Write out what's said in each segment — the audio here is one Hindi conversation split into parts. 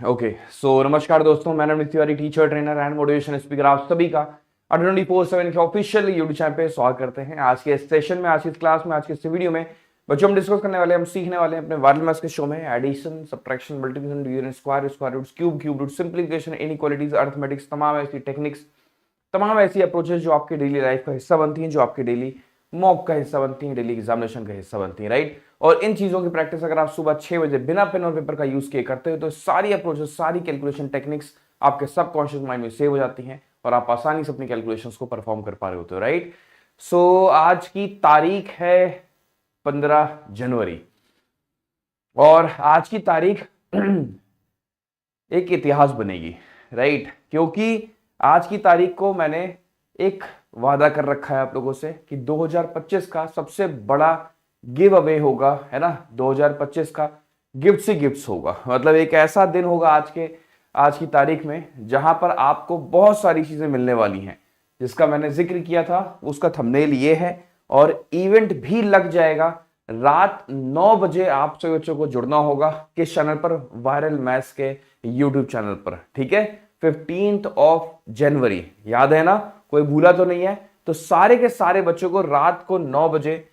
ओके सो नमस्कार दोस्तों, मैं Amit Tiwari, teacher trainer and motivation speaker, आप सभी का 24/7 के ऑफिशियल यूट्यूब चैनल पे स्वागत करते हैं। आज के इस सेशन में, आज की इस क्लास में, आज के इस वीडियो में बच्चों हम डिस्कस करने वाले हैं, हम सीखने वाले हैं अपने वायरल मैथ्स के शो में addition, subtraction, multiplication, division, square roots, cube root, simplification, inequalities, arithmetics, तमाम ऐसी टेक्निक्स, तमाम ऐसी अप्रोचेस जो आपके डेली लाइफ का हिस्सा बनती हैं, जो आपके डेली मॉक का हिस्सा बनती हैं, डेली एग्जामिनेशन का हिस्सा बनती हैं, राइट। और इन चीजों की प्रैक्टिस अगर आप सुबह 6 बजे बिना पेन और पेपर का यूज किए करते हो तो सारी अप्रोचेस, सारी कैलकुलेशन टेक्निक्स आपके सबकॉन्शियस माइंड में सेव हो जाती हैं और आप आसानी से अपनी कैलकुलेशंस को परफॉर्म कर पा रहे होते हो, राइट। सो आज की तारीख है 15 जनवरी और आज की तारीख एक इतिहास बनेगी, राइट। क्योंकि आज की तारीख को मैंने एक वादा कर रखा है आप लोगों से कि 2025 का सबसे बड़ा गिव अवे होगा, है ना। 2025 का गिफ्ट ही गिफ्ट्स होगा, मतलब एक ऐसा दिन होगा आज की तारीख में जहां पर आपको बहुत सारी चीजें मिलने वाली हैं, जिसका मैंने जिक्र किया था। उसका थंबनेल ये है और इवेंट भी लग जाएगा। रात 9 बजे आप सभी बच्चों को जुड़ना होगा किस चैनल पर? वायरल मैथ्स के यूट्यूब चैनल पर, ठीक है। 15 जनवरी, याद है ना, कोई भूला तो नहीं है? तो सारे के सारे बच्चों को रात को 9 बजे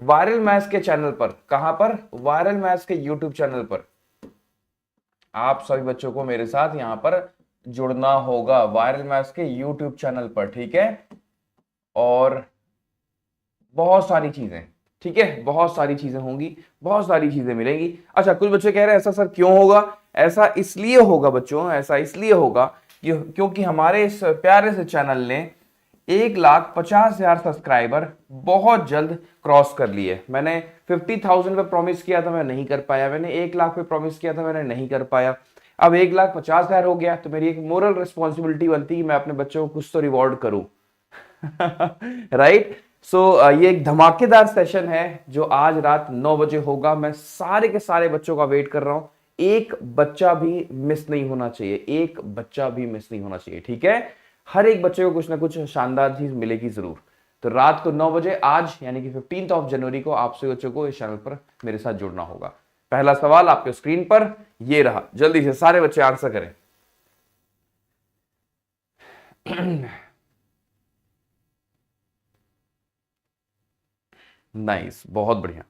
वायरल मैथ्स के चैनल पर, कहां पर? वायरल मैथ्स के यूट्यूब चैनल पर आप सभी बच्चों को मेरे साथ यहां पर जुड़ना होगा, वायरल मैथ्स के यूट्यूब चैनल पर, ठीक है। और बहुत सारी चीजें, ठीक है, बहुत सारी चीजें होंगी, बहुत सारी चीजें मिलेंगी। अच्छा, कुछ बच्चे कह रहे हैं ऐसा सर क्यों होगा? ऐसा इसलिए होगा बच्चों, ऐसा इसलिए होगा क्योंकि हमारे इस प्यारे से चैनल ने 1,50,000 सब्सक्राइबर बहुत जल्द क्रॉस कर लिए। मैंने 50,000 पे प्रॉमिस किया था, मैं नहीं कर पाया। मैंने 1 लाख पे प्रॉमिस किया था, मैंने नहीं कर पाया। अब 1,50,000 हो गया तो मेरी एक मोरल रिस्पॉन्सिबिलिटी बनती है कि मैं अपने बच्चों को कुछ तो रिवॉर्ड करूं। राइट। सो ये एक धमाकेदार सेशन है जो आज रात 9 बजे होगा। मैं सारे के सारे बच्चों का वेट कर रहा हूं। एक बच्चा भी मिस नहीं होना चाहिए, एक बच्चा भी मिस नहीं होना चाहिए, ठीक है। हर एक बच्चे को कुछ ना कुछ शानदार चीज मिलेगी जरूर। तो रात को 9 बजे आज यानी कि 15 जनवरी को आप सभी बच्चों को इस चैनल पर मेरे साथ जुड़ना होगा। पहला सवाल आपके स्क्रीन पर ये रहा, जल्दी से सारे बच्चे आंसर करें। नाइस, बहुत बढ़िया।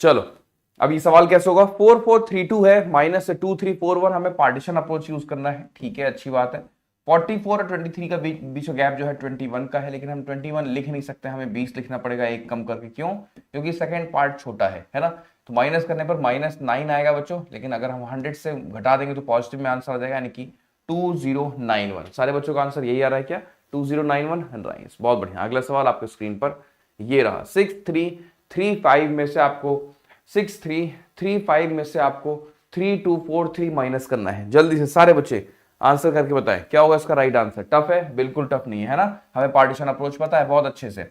चलो, अब ये सवाल कैसे होगा? 4432 है, -2341, हमें पार्टीशन अप्रोच यूज करना है, ठीक है, अच्छी बात है। 44 और 23 का बीच का गैप जो है 21 का है, लेकिन हम 21 लिख नहीं सकते, हमें 20 लिखना पड़ेगा, एक कम करके। क्यों? क्योंकि सेकंड पार्ट छोटा है ना। तो माइनस करने पर -9 आएगा बच्चों, लेकिन अगर हम 100 से घटा देंगे तो पॉजिटिव में आंसर आ जाएगा, यानी कि 2091। सारे बच्चों का आंसर यही आ रहा है क्या? 2091। नाइस, बहुत बढ़िया। अगला सवाल आपके स्क्रीन पर ये रहा। 6335 में से आपको 6335 में से आपको 3243 माइनस करना है। जल्दी से सारे बच्चे आंसर करके बताएं क्या होगा इसका राइट आंसर। टफ है? बिल्कुल टफ नहीं है ना, हमें पार्टीशन अप्रोच पता है बहुत अच्छे से।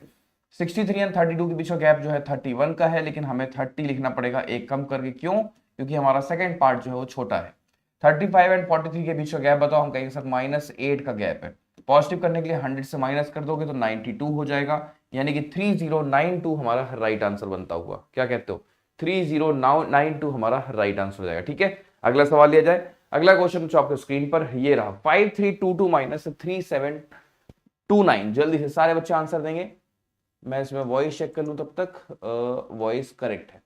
63 एंड 32 के बीच का गैप जो है 31 का है, लेकिन हमें 30 लिखना पड़ेगा, एक कम करके। क्यों? क्योंकि हमारा सेकंड पार्ट जो है वो छोटा है। 35 एंड 43 के बीच का गैप बताओ, हम कहेंगे सर -8 का गैप है। पॉजिटिव करने के लिए 100 से माइनस कर दोगे तो 92 हो जाएगा, यानी कि 3092 हमारा राइट आंसर बनता हुआ। क्या कहते हो? 3092 हमारा राइट आंसर हो जाएगा, ठीक है। अगला सवाल लिया जाए। अगला क्वेश्चन जो आपके स्क्रीन पर ये रहा, 5322 माइनस 3729। जल्दी से सारे बच्चे आंसर देंगे। मैं इसमें वॉइस चेक कर लूं तब तक। वॉइस करेक्ट है।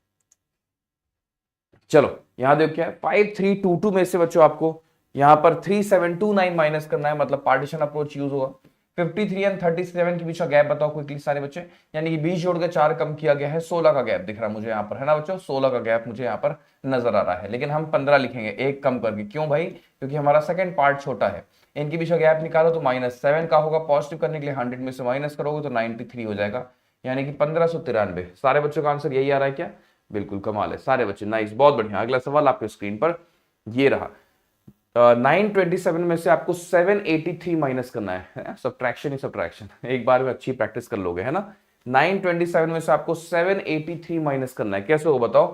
चलो, यहां देखो क्या है, 5322 में से बच्चों आपको यहां पर 3729 माइनस करना है, मतलब पार्टीशन अप्रोच यूज होगा। 53 एंड 37 के बीच का गैप बताओ क्विकली सारे बच्चे, यानी कि 20 जोड़ के 4 कम किया गया है, 16 का गैप दिख रहा है मुझे यहाँ पर, है ना बच्चों। 16 का गैप मुझे यहाँ पर नजर आ रहा है, लेकिन हम 15 लिखेंगे, एक कम करके। क्यों भाई? क्योंकि हमारा सेकंड पार्ट छोटा है। इनके बीच का गैप निकालो तो -7 का होगा। पॉजिटिव करने के लिए 100 में से माइनस करोगे तो 93 हो जाएगा, यानी कि 1593। सारे बच्चों का आंसर यही आ रहा है क्या? बिल्कुल कमाल है सारे बच्चे, नाइस, बहुत बढ़िया। अगला सवाल आपके स्क्रीन पर ये रहा। 927 में से आपको 783 माइनस करना है। सब्ट्रैक्शन ही सब्ट्रैक्शन, एक बार में अच्छी प्रैक्टिस कर लोगे, है ना। 927 में से आपको 783 माइनस करना है, कैसे हो बताओ?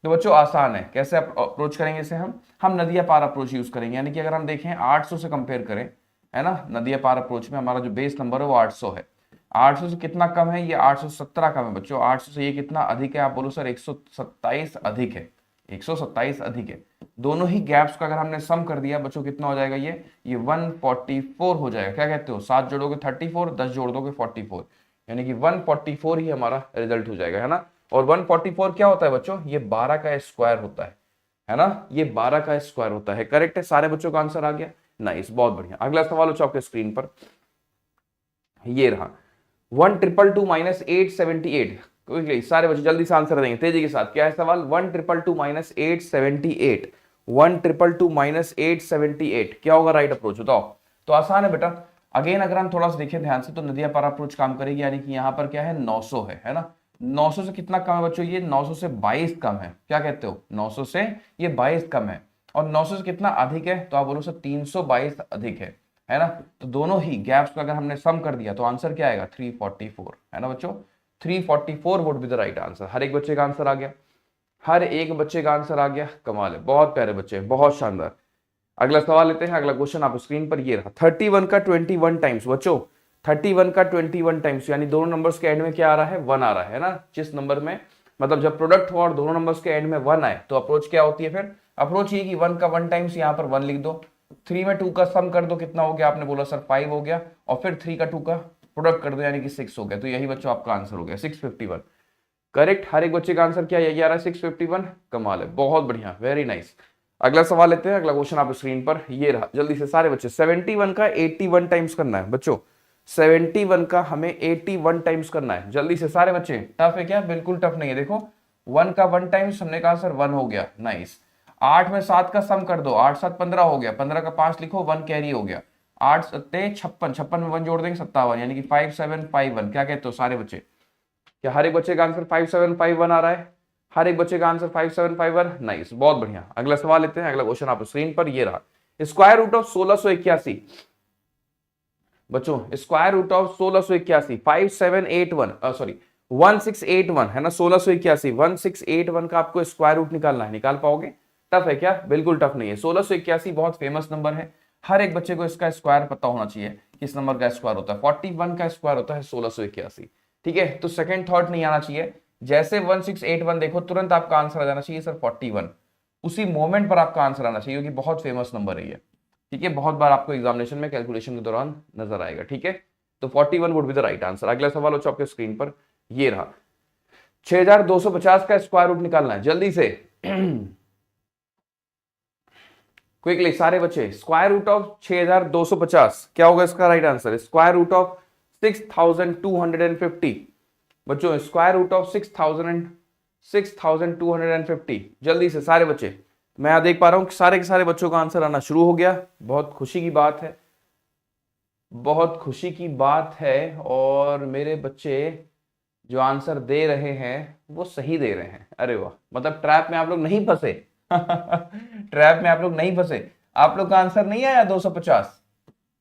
तो बच्चों आसान है, कैसे अप्रोच करेंगे इसे? हम नदिया पार अप्रोच यूज करेंगे, यानी कि अगर हम देखें 800 से कंपेयर करें, है ना, नदिया पार अप्रोच में हमारा जो बेस नंबर है वो 800 है। 800 से कितना कम है? ये 817 कम है बच्चों। 800 से ये कितना अधिक है? आप बोलो सर 127 अधिक है। 127 अधिक है। दोनों ही गैप्स का अगर हमने सम कर दिया बच्चों कितना हो जाएगा? ये 144 हो जाएगा। क्या कहते हो? 7 जोड़ोगे 34, 10 जोड़ दोगे 44, यानी कि 144 ही हमारा रिजल्ट हो जाएगा, है ना। और 144 क्या होता है बच्चों? ये 12 का स्क्वायर होता है ना। ये 12 का स्क्वायर होता है। करेक्ट है, सारे बच्चों का आंसर आ गया। नाइस, बहुत बढ़िया। अगला सवाल हो आपके स्क्रीन पर, ये रहा 1,222 माइनस 878। क्विकली सारे बच्चे जल्दी से आंसर देंगे तेजी के साथ। क्या है सवाल? 1,222 माइनस 878, 1,222 माइनस 878 क्या होगा राइट अप्रोच? बताओ। तो आसान है बेटा। अगेन अगर हम थोड़ा सा देखें ध्यान से तो नदिया पार अप्रोच काम करेगी, यानी कि यहाँ पर क्या है? 900 है ना। 900 से कितना कम है बच्चों? ये 900 से 22 कम है। क्या कहते हो? 900 से ये 22 कम है। और 900 से कितना अधिक है? तो आप बोलो सर 322 अधिक है ना। तो दोनों ही गैप्स का अगर हमने सम कर दिया तो आंसर क्या आएगा? 344, है ना बच्चों। 344 would be the right answer. हर एक बच्चे का आंसर आ गया, हर एक बच्चे का आंसर आ गया। कमाल है, बहुत प्यारे बच्चे, बहुत शानदार। अगला सवाल लेते हैं। अगला क्वेश्चन आप स्क्रीन पर ये रहा 31 का 21 टाइम्स बच्चों। 31 का 21 टाइम्स, यानी दोनों नंबर्स के एंड में क्या आ रहा है? 1 आ रहा है ना। जिस नंबर में मतलब जब प्रोडक्ट हो और दोनों नंबर्स के एंड में 1 आए तो अप्रोच क्या होती है? फिर अप्रोच ये कि 1 का 1 टाइम्स यहाँ पर 1 लिख दो, 3 में 2 का सम कर दो, कितना हो गया? आपने बोला सर 5 हो गया, और फिर 3 का 2 का प्रोडक्ट कर दो, यानी कि 6 हो गया। तो यही बच्चों आपका आंसर हो गया 651। करेक्ट, हर एक बच्चे का आंसर क्या यही आ रहा है? 651। कमाल है, बहुत बढ़िया, वेरी नाइस। अगला सवाल लेते हैं। अगला क्वेश्चन आप स्क्रीन पर ये रहा, जल्दी से सारे बच्चे। 71 का 81 टाइम्स करना है बच्चों। 71 का हमें 81 टाइम्स करना है, जल्दी से सारे बच्चे। टफ है क्या? बिल्कुल टफ नहीं है। देखो 1 का 1 टाइम्स हमने कहा सर 1 हो गया, नाइस। 8 में 7 का सम कर दो, 8 7 15 हो गया, 15 का 5 लिखो, 1 कैरी हो गया। 8 सत्ते 56, 56 में 1 जोड़ देंगे 57, यानी कि 5751। क्या कहते हो सारे बच्चे? क्या हर एक बच्चे का आंसर 5751 आ रहा है? हर एक बच्चे का आंसर 5751। नाइस, बहुत बढ़िया। अगला सवाल लेते हैं। अगला क्वेश्चन आप स्क्रीन पर ये रहा, स्क्वायर रूट ऑफ 1681 बच्चों। स्क्वायर रूट ऑफ 1681 5781 सॉरी 1681 है ना। 1681 1681 का आपको स्क्वायर रूट निकालना है। निकाल पाओगे? टफ है क्या? बिल्कुल टफ नहीं है। 1681 बहुत फेमस नंबर है, हर एक बच्चे को इसका स्क्वायर पता होना चाहिए। किस नंबर का स्क्वायर होता है? 41 का स्क्वायर होता है 1681। ठीक है, तो सेकंड थॉट नहीं आना चाहिए। जैसे 1681 देखो तुरंत आपका आंसर आ जाना चाहिए सर 41। उसी मोमेंट पर आपका आंसर आना चाहिए, क्योंकि बहुत फेमस नंबर है ये। ठीक है, बहुत बार आपको एग्जामिनेशन में कैलकुलेशन के दौरान नजर आएगा। ठीक है, तो 41 would be the right answer. अगला सवाल हो आपके स्क्रीन पर ये रहा, 6250 का स्क्वायर रूट निकालना है, जल्दी से क्विकली सारे बच्चे। स्क्वायर रूट ऑफ 6250 क्या होगा इसका right answer? Square root of 6250 बच्चों। स्क्वायर रूट ऑफ 6250, जल्दी से सारे बच्चे। मैं यहां देख पा रहा हूं कि सारे के सारे बच्चों का आंसर आना शुरू हो गया। बहुत खुशी की बात है, बहुत खुशी की बात है। और मेरे बच्चे जो आंसर दे रहे हैं वो सही दे रहे हैं। अरे वाह, मतलब ट्रैप में आप लोग नहीं फंसे ट्रैप में आप लोग नहीं फंसे। आप लोग का आंसर नहीं आया 250?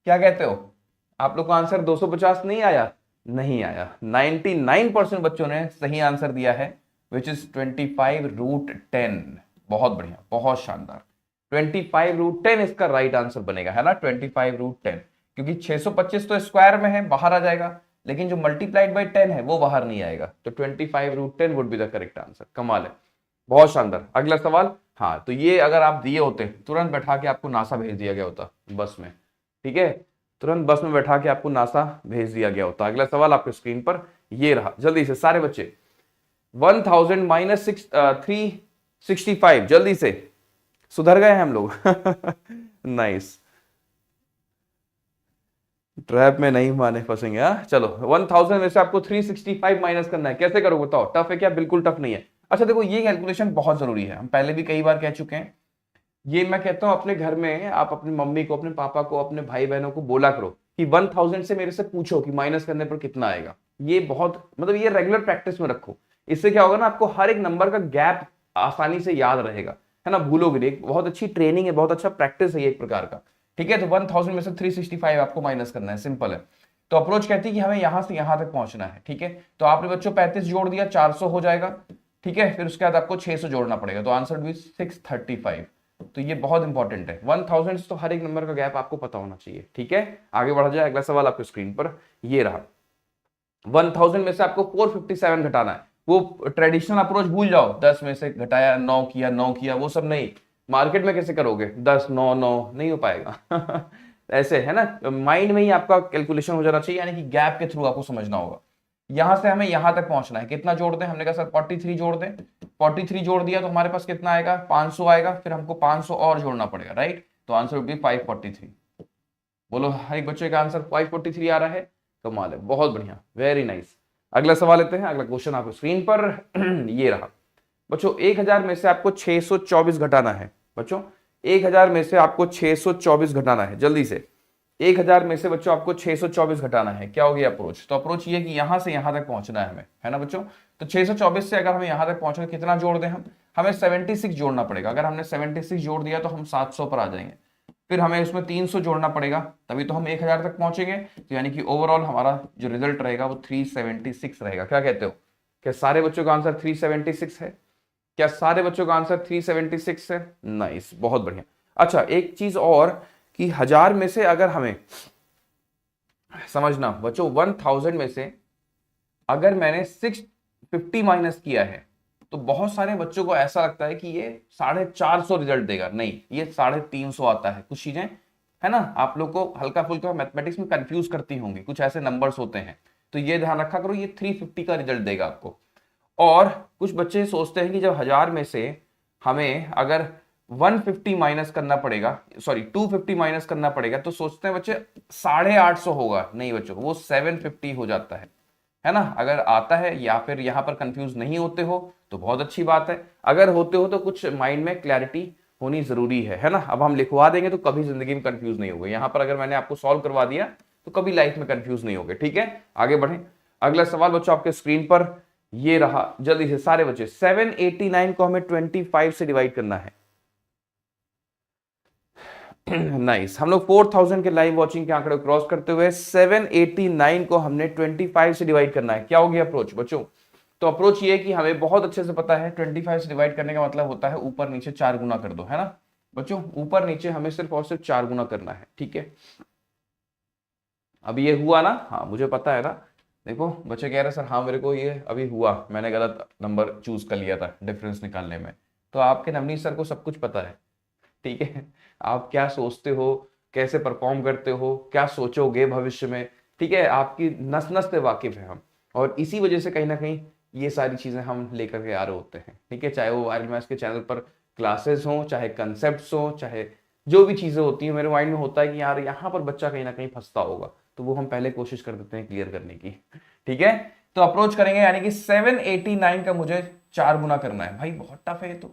क्या कहते हो? आप लोग का आंसर 250 नहीं आया? नहीं आया। 99% बच्चों ने सही आंसर दिया है, विच इज 25√10। बहुत बढ़िया, बहुत शानदार। 25√10 इसका राइट आंसर बनेगा, है ना। 25√10, क्योंकि 625 तो स्क्वायर में है, बाहर आ जाएगा, लेकिन जो मल्टीप्लाइड बाई 10 है वो बाहर नहीं आएगा। तो 25√10 would be the correct answer. कमाल है, बहुत शानदार। अगला सवाल। हाँ, तो ये अगर आप दिए होते तुरंत बैठा के आपको नासा भेज दिया गया होता बस में। ठीक है, तुरंत बस में बैठा के आपको नासा भेज दिया गया होता। अगला सवाल आपके स्क्रीन पर ये रहा, जल्दी से सारे बच्चे। 1000 माइनस 365, जल्दी से। सुधर गए हैं हम लोग नाइस, ट्रैप में नहीं माने फंसेंगे। हाँ चलो, 1000 में से आपको 365 माइनस करना है। कैसे करोगे बताओ? टफ है क्या? बिल्कुल टफ नहीं है। अच्छा देखो, ये कैलकुलेशन बहुत जरूरी है, हम पहले भी कई बार कह चुके हैं। ये मैं कहता हूं अपने घर में आप अपनी मम्मी को, अपने पापा को, अपने भाई बहनों को बोला करो कि 1000 से मेरे से पूछो कि माइनस करने पर कितना आएगा। ये बहुत मतलब ये रेगुलर प्रैक्टिस में रखो। इससे क्या होगा ना, आपको हर एक नंबर का गैप आसानी से याद रहेगा, है ना, भूलोगे नहीं। बहुत अच्छी ट्रेनिंग है, बहुत अच्छा प्रैक्टिस है ये एक प्रकार का। ठीक है, तो 1000 में से 365 आपको माइनस करना है, सिंपल है। तो अप्रोच कहती है कि हमें यहां से यहां तक पहुंचना है। ठीक है, तो आपने बच्चों 35 जोड़ दिया, 400 हो जाएगा। ठीक है, फिर उसके बाद आपको 600 जोड़ना पड़ेगा, तो आंसर भी 635। तो ये बहुत इंपॉर्टेंट है। 1000 तो हर एक नंबर का गैप आपको पता होना चाहिए। ठीक है, आगे बढ़ा जाए। अगला सवाल आपके स्क्रीन पर ये रहा, 1000 में से आपको 457 घटाना है। वो ट्रेडिशनल अप्रोच भूल जाओ, 10 में से घटाया 9 किया 9 किया, वो सब नहीं। मार्केट में कैसे करोगे, 10 9 9 नहीं हो पाएगा ऐसे है ना, माइंड में ही आपका कैलकुलेशन हो जाना चाहिए, यानी कि गैप के थ्रू आपको समझना होगा। यहां से हमें यहां तक पहुंचना है, कितना जोड़ दें, हमने कहा सर 43 जोड़ दें। 43 जोड़ दिया तो हमारे पास कितना आएगा, 500 आएगा, फिर हमको 500 और जोड़ना पड़ेगा, राइट। तो आंसर वुड बी 543। बोलो हर एक बच्चे का आंसर 543 आ रहा है, कमाल है, बहुत बढ़िया, वेरी नाइस। अगला सवाल लेते हैं, अगला क्वेश्चन आपको स्क्रीन पर ये रहा बच्चों। 1000 में से आपको 624 घटाना है बच्चों, 1000 में से आपको 624 घटाना है, जल्दी से। 1000 में से बच्चों आपको 624 घटाना है, क्या होगी अप्रोच, तो अप्रोच ये कि यहां से यहां तक पहुंचना है हमें, है ना बच्चों। तो 624 से अगर हमें यहां तक पहुंचना, कितना जोड़ दें हम, हमें 76 जोड़ना पड़ेगा। अगर हमने 76 जोड़ दिया तो हम 700 पर आ जाएंगे, फिर हमें उसमें 300 जोड़ना पड़ेगा, तभी तो हम 1000 तक पहुंचेंगे। तो यानी कि ओवरऑल हमारा जो रिजल्ट रहेगा वो 376 रहेगा। क्या कहते हो, क्या सारे बच्चों का आंसर 376 है, क्या सारे बच्चों का आंसर 376 है, नाइस, बहुत बढ़िया। अच्छा एक चीज और कि 1000 में से अगर हमें, समझना बच्चों, 1000 में से अगर मैंने 650 माइनस किया है, तो बहुत सारे बच्चों को ऐसा लगता है कि ये 450 रिजल्ट देगा, नहीं, ये 350 आता है। कुछ चीजें है ना, आप लोग को हल्का फुल्का मैथमेटिक्स में कंफ्यूज करती होंगी, कुछ ऐसे नंबर्स होते हैं, तो ये ध्यान रखा करो, ये 350 का रिजल्ट देगा आपको। और कुछ बच्चे सोचते हैं कि जब 1000 में से हमें अगर 150 माइनस करना पड़ेगा, सॉरी 250 माइनस करना पड़ेगा, तो सोचते हैं बच्चे 850 होगा, नहीं बच्चों, वो 750 हो जाता है ना। अगर आता है या फिर यहां पर कंफ्यूज नहीं होते हो तो बहुत अच्छी बात है, अगर होते हो तो कुछ माइंड में क्लैरिटी होनी जरूरी है ना। अब हम लिखवा देंगे तो कभी जिंदगी में कंफ्यूज नहीं होगे, यहां पर अगर मैंने आपको सॉल्व करवा दिया तो कभी लाइफ में कंफ्यूज नहीं होगे, ठीक है। आगे बढ़े, अगला सवाल बच्चों आपके स्क्रीन पर ये रहा, जल्दी से सारे बच्चे। 789 को हमें 25 से डिवाइड करना है नाइस हम लोग 4000 के लाइव वॉचिंग के आंकड़े क्रॉस करते हुए 789 को हमने 25 से डिवाइड करना है। क्या होगी अप्रोच बच्चों, तो अप्रोच ये है कि हमें बहुत अच्छे से पता है 25 से डिवाइड करने का मतलब होता है ऊपर नीचे 4 गुना कर दो, है ना बच्चों। ऊपर नीचे हमें सिर्फ और सिर्फ 4 गुना करना है, ठीक है। अब ये हुआ ना, हाँ मुझे पता है ना। देखो बच्चे कह रहे सर हाँ मेरे को ये अभी हुआ, मैंने गलत नंबर चूज कर लिया था डिफरेंस निकालने में। तो आपके नवनीत सर को सब कुछ पता है, ठीक है। आप क्या सोचते हो, कैसे परफॉर्म करते हो, क्या सोचोगे भविष्य में, ठीक है, आपकी नस नस से वाकिफ है हम, और इसी वजह से कहीं ना कहीं ये सारी चीजें हम लेकर के आ रहे होते हैं, ठीक है। चाहे वो वायरल मैथ्स के चैनल पर क्लासेस हो, चाहे कंसेप्ट हो, चाहे जो भी चीजें होती हैं, मेरे माइंड में होता है कि यार यहाँ पर बच्चा कहीं ना कहीं फंसता होगा, तो वो हम पहले कोशिश कर देते हैं क्लियर करने की, ठीक है। तो अप्रोच करेंगे, यानी कि 789 का मुझे 4 गुना करना है। भाई बहुत टफ है ये तो,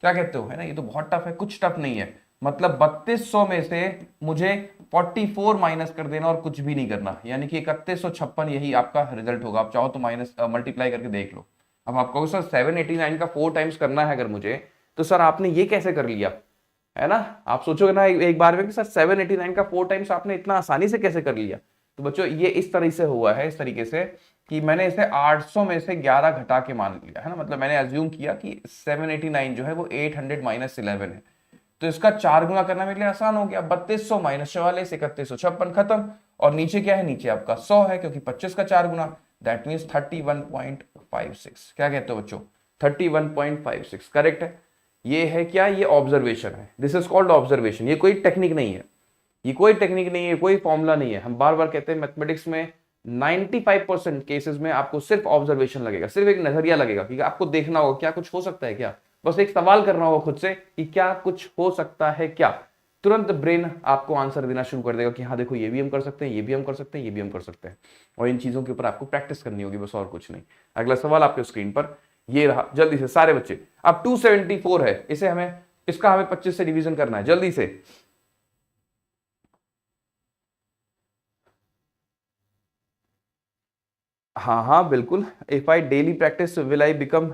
क्या कहते हो, है ना, ये तो बहुत टफ है, कुछ टफ नहीं है। मतलब 3200 में से मुझे 44 माइनस कर देना और कुछ भी नहीं करना, यानी कि 3156, यही आपका रिजल्ट होगा। आप चाहो तो माइनस मल्टीप्लाई करके देख लो। अब आप कहोगे सर 789 का 4 टाइम्स करना है अगर मुझे, तो सर आपने ये कैसे कर लिया, है ना। आप सोचोगे ना एक बार में कि सर 789 का 4 टाइम्स आपने इतना आसानी से कैसे कर लिया। तो बच्चों ये इस तरह से हुआ है, इस तरीके से कि मैंने इसे 800 में से 11 घटा के मान लिया, है ना। मतलब मैंने अज्यूम किया कि 789 जो है वो 800 माइनस 11 है, तो इसका 4 गुना करना मेरे लिए आसान हो गया। 3200 माइनस 44, 3156, खत्म। और नीचे क्या है, नीचे आपका 100 है, क्योंकि 25 का 4 गुना, दैट मीन्स 31.56। क्या कहते हो बच्चों, 31.56 करेक्ट है। ये है क्या, ये ऑब्जर्वेशन है, दिस इज कॉल्ड ऑब्जर्वेशन। ये कोई टेक्निक नहीं है, ये कोई टेक्निक नहीं है, कोई फॉर्मूला नहीं है। हम बार बार कहते हैं मैथमेटिक्स में 95% केसेस में आपको सिर्फ ऑब्जर्वेशन लगेगा, सिर्फ एक नजरिया लगेगा कि आपको देखना होगा क्या कुछ हो सकता है क्या, बस एक सवाल करना होगा खुद से कि क्या कुछ हो सकता है क्या, तुरंत ब्रेन आपको आंसर देना शुरू कर देगा कि हाँ देखो ये भी हम कर सकते हैं, ये भी हम कर सकते हैं, ये भी हम कर सकते हैं। और इन चीजों के ऊपर आपको प्रैक्टिस करनी होगी, बस और कुछ नहीं। अगला सवाल आपके स्क्रीन पर ये रहा, जल्दी से सारे बच्चे। अब 274 है, इसे हमें, इसका हमें 25 से डिवीजन करना है, जल्दी से। हाँ हाँ बिल्कुल, if I daily practice will I become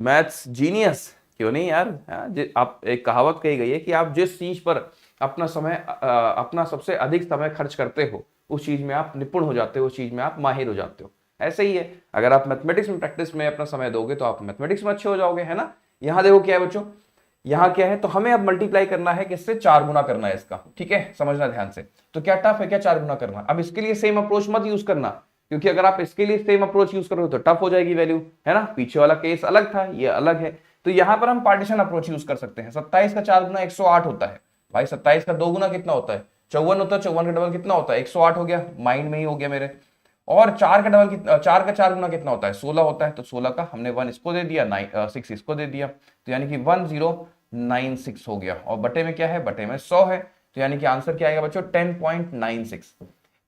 maths genius, क्यों नहीं यार। हाँ, आप, एक कहावत कही गई है कि आप जिस चीज पर अपना समय अपना सबसे अधिक समय खर्च करते हो उस चीज में आप निपुण हो जाते हो, उस चीज में आप माहिर हो जाते हो। ऐसे ही है, अगर आप मैथमेटिक्स में प्रैक्टिस में अपना समय दोगे तो आप मैथमेटिक्स में अच्छे हो जाओगे, है ना। यहाँ देखो क्या है बच्चों, यहाँ क्या है, तो हमें अब मल्टीप्लाई करना है, किससे, 4 गुना करना है इसका, ठीक है, समझना ध्यान से। तो क्या टफ है क्या 4 गुना करना, अब इसके लिए सेम अप्रोच मत यूज करना। क्योंकि अगर आप इसके लिए सेम अप्रोच यूज करोगे तो टफ हो जाएगी वैल्यू, है ना। पीछे वाला केस अलग था, ये अलग है। तो यहां पर हम पार्टीशन अप्रोच यूज कर सकते हैं। 27 का 4 गुना 108 होता है भाई, 27 का 2 गुना कितना होता है 54 होता है, 54 का डबल कितना होता है 108 हो गया, माइंड में ही हो गया मेरे। और 4 का डबल कितना, 4 का 4 गुना कितना होता है 16 होता है, तो 16 का हमने 1 इसको दे दिया, 6 इसको दे दिया, तो यानी कि 1096 हो गया। और बटे में क्या है, बटे में 100 है, तो यानी कि आंसर क्या आएगा बच्चों 10.96।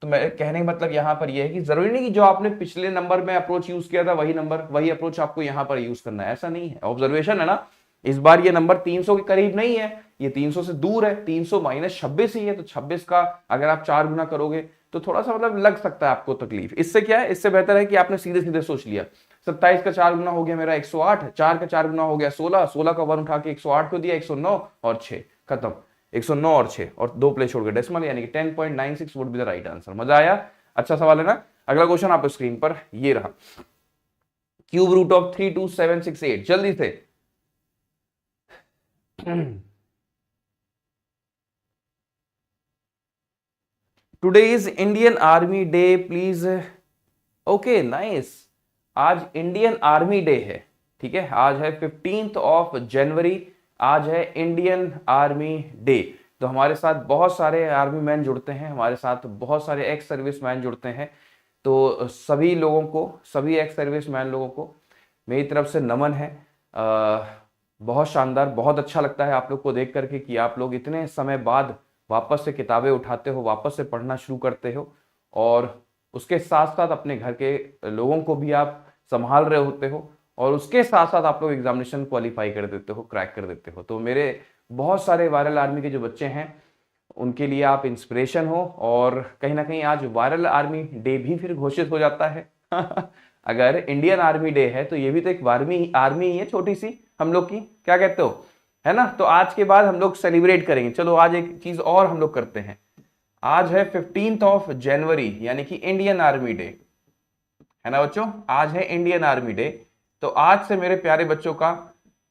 तो मेरे कहने का मतलब यहां पर यह है कि जरूरी नहीं कि जो आपने पिछले नंबर में अप्रोच यूज किया था वही अप्रोच आपको यहां पर यूज करना है, ऐसा नहीं है। ऑब्जर्वेशन है ना, इस बार ये नंबर 300 के करीब नहीं है, ये 300 से दूर है, 300 माइनस 26 ही है, तो 26 का अगर आप 4 गुना करोगे तो थोड़ा सा मतलब लग सकता है आपको तकलीफ। इससे क्या है, इससे बेहतर है कि आपने सीधे सीधे सोच लिया। 27 का 4 गुना हो गया मेरा 108, 4 का 4 गुना हो गया 16, 16 का 1 उठा के 108 को दिया, 109 और 6 खत्म, 109 और 6 और 2 प्लेस छोड़ के डेसिमल, यानी कि 10.96 would be the right answer. मजा आया, अच्छा सवाल है ना। अगला क्वेश्चन आपको स्क्रीन पर ये रहा, क्यूब रूट ऑफ 32768, जल्दी से today is Indian army day please. Okay nice, आज इंडियन आर्मी डे है, ठीक है। आज है 15 जनवरी, आज है इंडियन आर्मी डे। तो हमारे साथ बहुत सारे आर्मी मैन जुड़ते हैं, हमारे साथ बहुत सारे एक्स सर्विस मैन जुड़ते हैं। तो सभी लोगों को, सभी एक्स सर्विस मैन लोगों को मेरी तरफ से नमन है। बहुत शानदार, बहुत अच्छा लगता है आप लोग को देख करके कि आप लोग इतने समय बाद वापस से किताबें उठाते हो, वापस से पढ़ना शुरू करते हो, और उसके साथ साथ अपने घर के लोगों को भी आप संभाल रहे होते हो, और उसके साथ साथ आप लोग एग्जामिनेशन क्वालिफाई कर देते हो, क्रैक कर देते हो। तो मेरे बहुत सारे वायरल आर्मी के जो बच्चे हैं उनके लिए आप इंस्पिरेशन हो, और कहीं ना कहीं आज वायरल आर्मी डे भी फिर घोषित हो जाता है। अगर इंडियन आर्मी डे है तो ये भी तो एक आर्मी ही है छोटी सी हम लोग की, क्या कहते हो, है ना। तो आज के बाद हम लोग सेलिब्रेट करेंगे। चलो आज एक चीज और हम लोग करते हैं, आज है 15 जनवरी यानी कि इंडियन आर्मी डे, है ना बच्चों, आज है इंडियन आर्मी डे। तो आज से मेरे प्यारे बच्चों का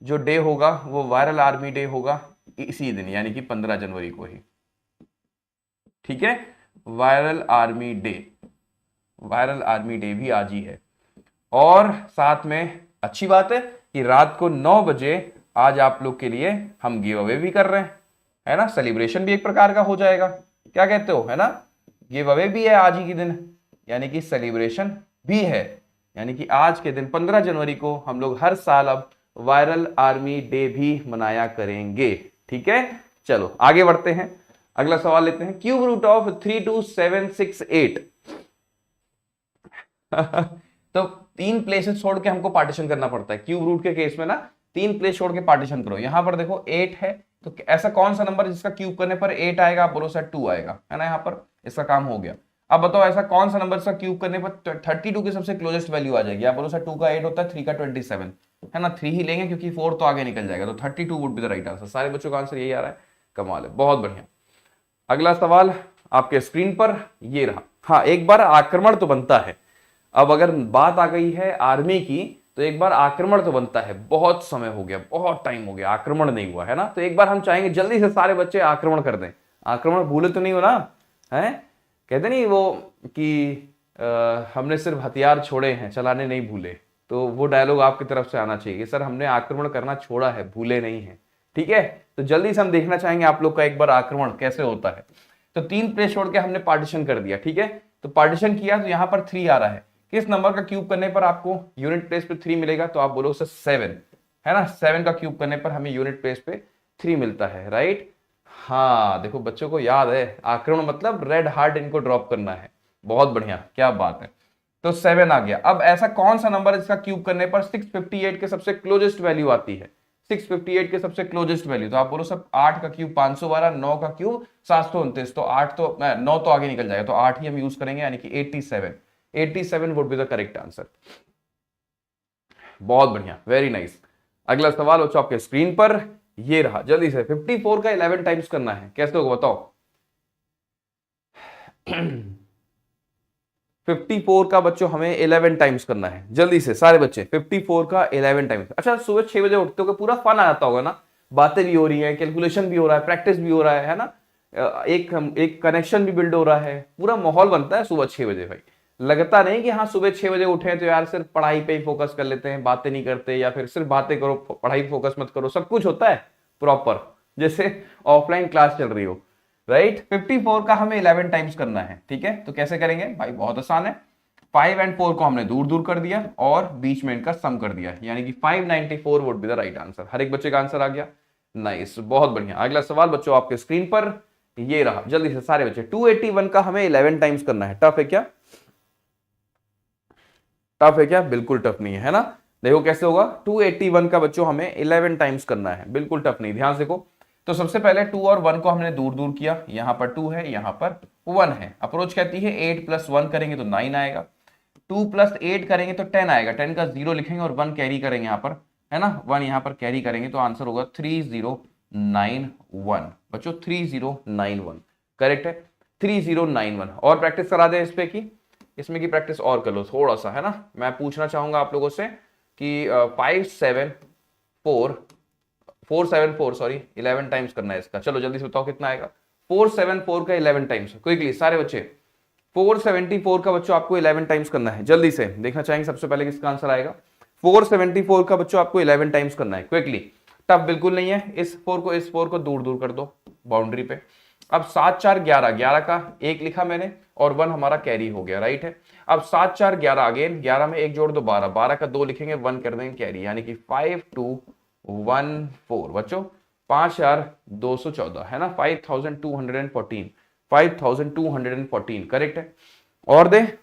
जो डे होगा वो वायरल आर्मी डे होगा इसी दिन, यानी कि 15 जनवरी को ही, ठीक है। Viral army day, viral army day भी आज ही है। और साथ में अच्छी बात है कि रात को 9 बजे आज आप लोग के लिए हम गिव अवे भी कर रहे हैं, है ना। सेलिब्रेशन भी एक प्रकार का हो जाएगा, क्या कहते हो, है ना। गिव अवे भी है आज ही के दिन, यानी कि सेलिब्रेशन भी है, यानी कि आज के दिन 15 जनवरी को हम लोग हर साल अब वायरल आर्मी डे भी मनाया करेंगे, ठीक है। चलो आगे बढ़ते हैं, अगला सवाल लेते हैं, क्यूब रूट ऑफ 32768। तो 3 प्लेसेस छोड़ के हमको पार्टीशन करना पड़ता है क्यूब रूट के केस में ना, 3 प्लेस छोड़ के पार्टीशन करो। यहां पर देखो 8 है, तो ऐसा कौन सा नंबर जिसका क्यूब करने पर 8 आएगा, आप बोलो सर 2 आएगा, है ना। यहां पर इसका काम हो गया। अब बताओ ऐसा कौन सा नंबर जिसका क्यूब करने पर 32 की सबसे क्लोजेस्ट वैल्यू आ जाएगी, आप बोलो सर 2 का 8 होता है, 3 का 27, है ना। 3 ही लेंगे क्योंकि 4 तो आगे निकल जाएगा, तो 32 would be the right answer. सारे बच्चों का आंसर यही आ रहा है, कमाल है, बहुत बढ़िया। अगला सवाल आपके स्क्रीन पर ये रहा। हाँ, एक बार आक्रमण तो बनता है, अब अगर बात आ गई है आर्मी की तो एक बार आक्रमण तो बनता है। बहुत समय हो गया, बहुत टाइम हो गया, आक्रमण नहीं हुआ है ना। तो एक बार हम चाहेंगे जल्दी से सारे बच्चे आक्रमण कर दें। आक्रमण भूले तो नहीं हो ना, है, कहते नहीं वो कि हमने सिर्फ हथियार छोड़े हैं, चलाने नहीं भूले। तो वो डायलॉग आपकी तरफ से आना चाहिए, सर हमने आक्रमण करना छोड़ा है, भूले नहीं है, ठीक है। तो जल्दी से हम देखना चाहेंगे आप लोग का एक बार आक्रमण कैसे होता है। तो 3 प्लेस छोड़ के हमने पार्टीशन कर दिया, ठीक है। तो पार्टीशन किया तो यहां पर 3 आ रहा है, किस नंबर का क्यूब करने पर आपको यूनिट प्लेस पे 3 मिलेगा, तो आप बोलो सर 7, है ना। 7 का क्यूब करने पर हमें यूनिट प्लेस पे 3 मिलता है, राइट। हाँ देखो बच्चों को याद है, आक्रमण मतलब रेड हार्ट इनको ड्रॉप करना है, बहुत बढ़िया, क्या बात है। तो 7 आ गया। अब ऐसा कौन सा नंबर है जिसका क्यूब करने पर 658 के सबसे क्लोजेस्ट वैल्यू आती है, 658 के सबसे क्लोजेस्ट वैल्यू, तो आप बोलो सब 8 का क्यूब 512, 9 का क्यूब 729, तो 8 तो 9 तो आगे निकल जाएगा, तो 8 ही हम यूज करेंगे, यानी कि 87 would be the correct answer. बहुत बढ़िया, वेरी नाइस। अगला सवाल बच्चों आपके स्क्रीन पर ये रहा, जल्दी से 54 का 11 टाइम्स करना है, कैसे होगा बताओ। 54 का बच्चों हमें 11 टाइम्स करना है, जल्दी से सारे बच्चे 54 का 11 टाइम्स। अच्छा सुबह 6 बजे उठते हो, पूरा फन आ जाता होगा ना, बातें भी हो रही है, कैलकुलेशन भी हो रहा है, प्रैक्टिस भी हो रहा है ना, एक कनेक्शन भी बिल्ड हो रहा है, पूरा माहौल बनता है सुबह 6 बजे भाई। लगता नहीं कि हाँ सुबह 6 बजे उठे तो यार सिर्फ पढ़ाई पे ही फोकस कर लेते हैं, बातें नहीं करते, या फिर सिर्फ बातें करो पढ़ाई फोकस मत करो, सब कुछ होता है प्रॉपर, जैसे ऑफलाइन क्लास चल रही हो, राइट। 54 का हमें 11 टाइम्स करना है, ठीक है। तो कैसे करेंगे भाई, बहुत आसान है। 5 और 4 को हमने दूर दूर कर दिया और बीच में इनका सम कर दिया, यानी कि 594 would be the right answer. हर एक बच्चे का आंसर आ गया, नाइस, बहुत बढ़िया। अगला सवाल बच्चों आपके स्क्रीन पर ये रहा, जल्दी से सारे बच्चे। 281 का हमें 11 टाइम्स करना है। टफ है क्या? टफ है क्या? बिल्कुल टफ नहीं है ना। देखो कैसे होगा, 281 का बच्चों हमें 11 टाइम्स करना है, बिल्कुल टफ नहीं। ध्यान से देखो, तो सबसे पहले 2 और 1 को हमने दूर दूर किया, यहां पर 2 है, यहां पर 1 है। अप्रोच कहती है 8 + 1 करेंगे तो 9 आएगा, 2 + 8 करेंगे तो 10 आएगा, 10 का 0 लिखेंगे और 1 कैरी करेंगे यहाँ पर, है ना, 1 यहाँ पर कैरी करेंगे तो आंसर होगा 3091 बच्चों, 3091 करेक्ट है, 3091। और प्रैक्टिस करा दें इस पे की, इसमें की प्रैक्टिस और कर लो थोड़ा सा, है ना। मैं पूछना चाहूंगा आप लोगों से कि 474 सॉरी 11 टाइम्स करना है इसका। चलो जल्दी से बताओ कितना आएगा। 474 का 11 टाइम्स, क्विकली सारे बच्चे। 474 का बच्चों आपको 11 टाइम्स करना है, जल्दी से देखना चाहेंगे सबसे पहले किसका आंसर आएगा। 474 का बच्चों आपको 11 टाइम्स करना है, क्विकली। टफ बिल्कुल नहीं है। इस 4 को दूर दूर कर दो बाउंड्री पे। अब 7 4 11, 11 का 1 लिखा मैंने और 1 हमारा कैरी हो गया, राइट है। अब 7 4 11, अगेन 11 में 1 जोड़ दो 12, 12 का 2 लिखेंगे, 1 कर देंगे कैरी, यानी कि 5214 बच्चों, 5214 है ना, 5214, 5214 करेक्ट है। और दे,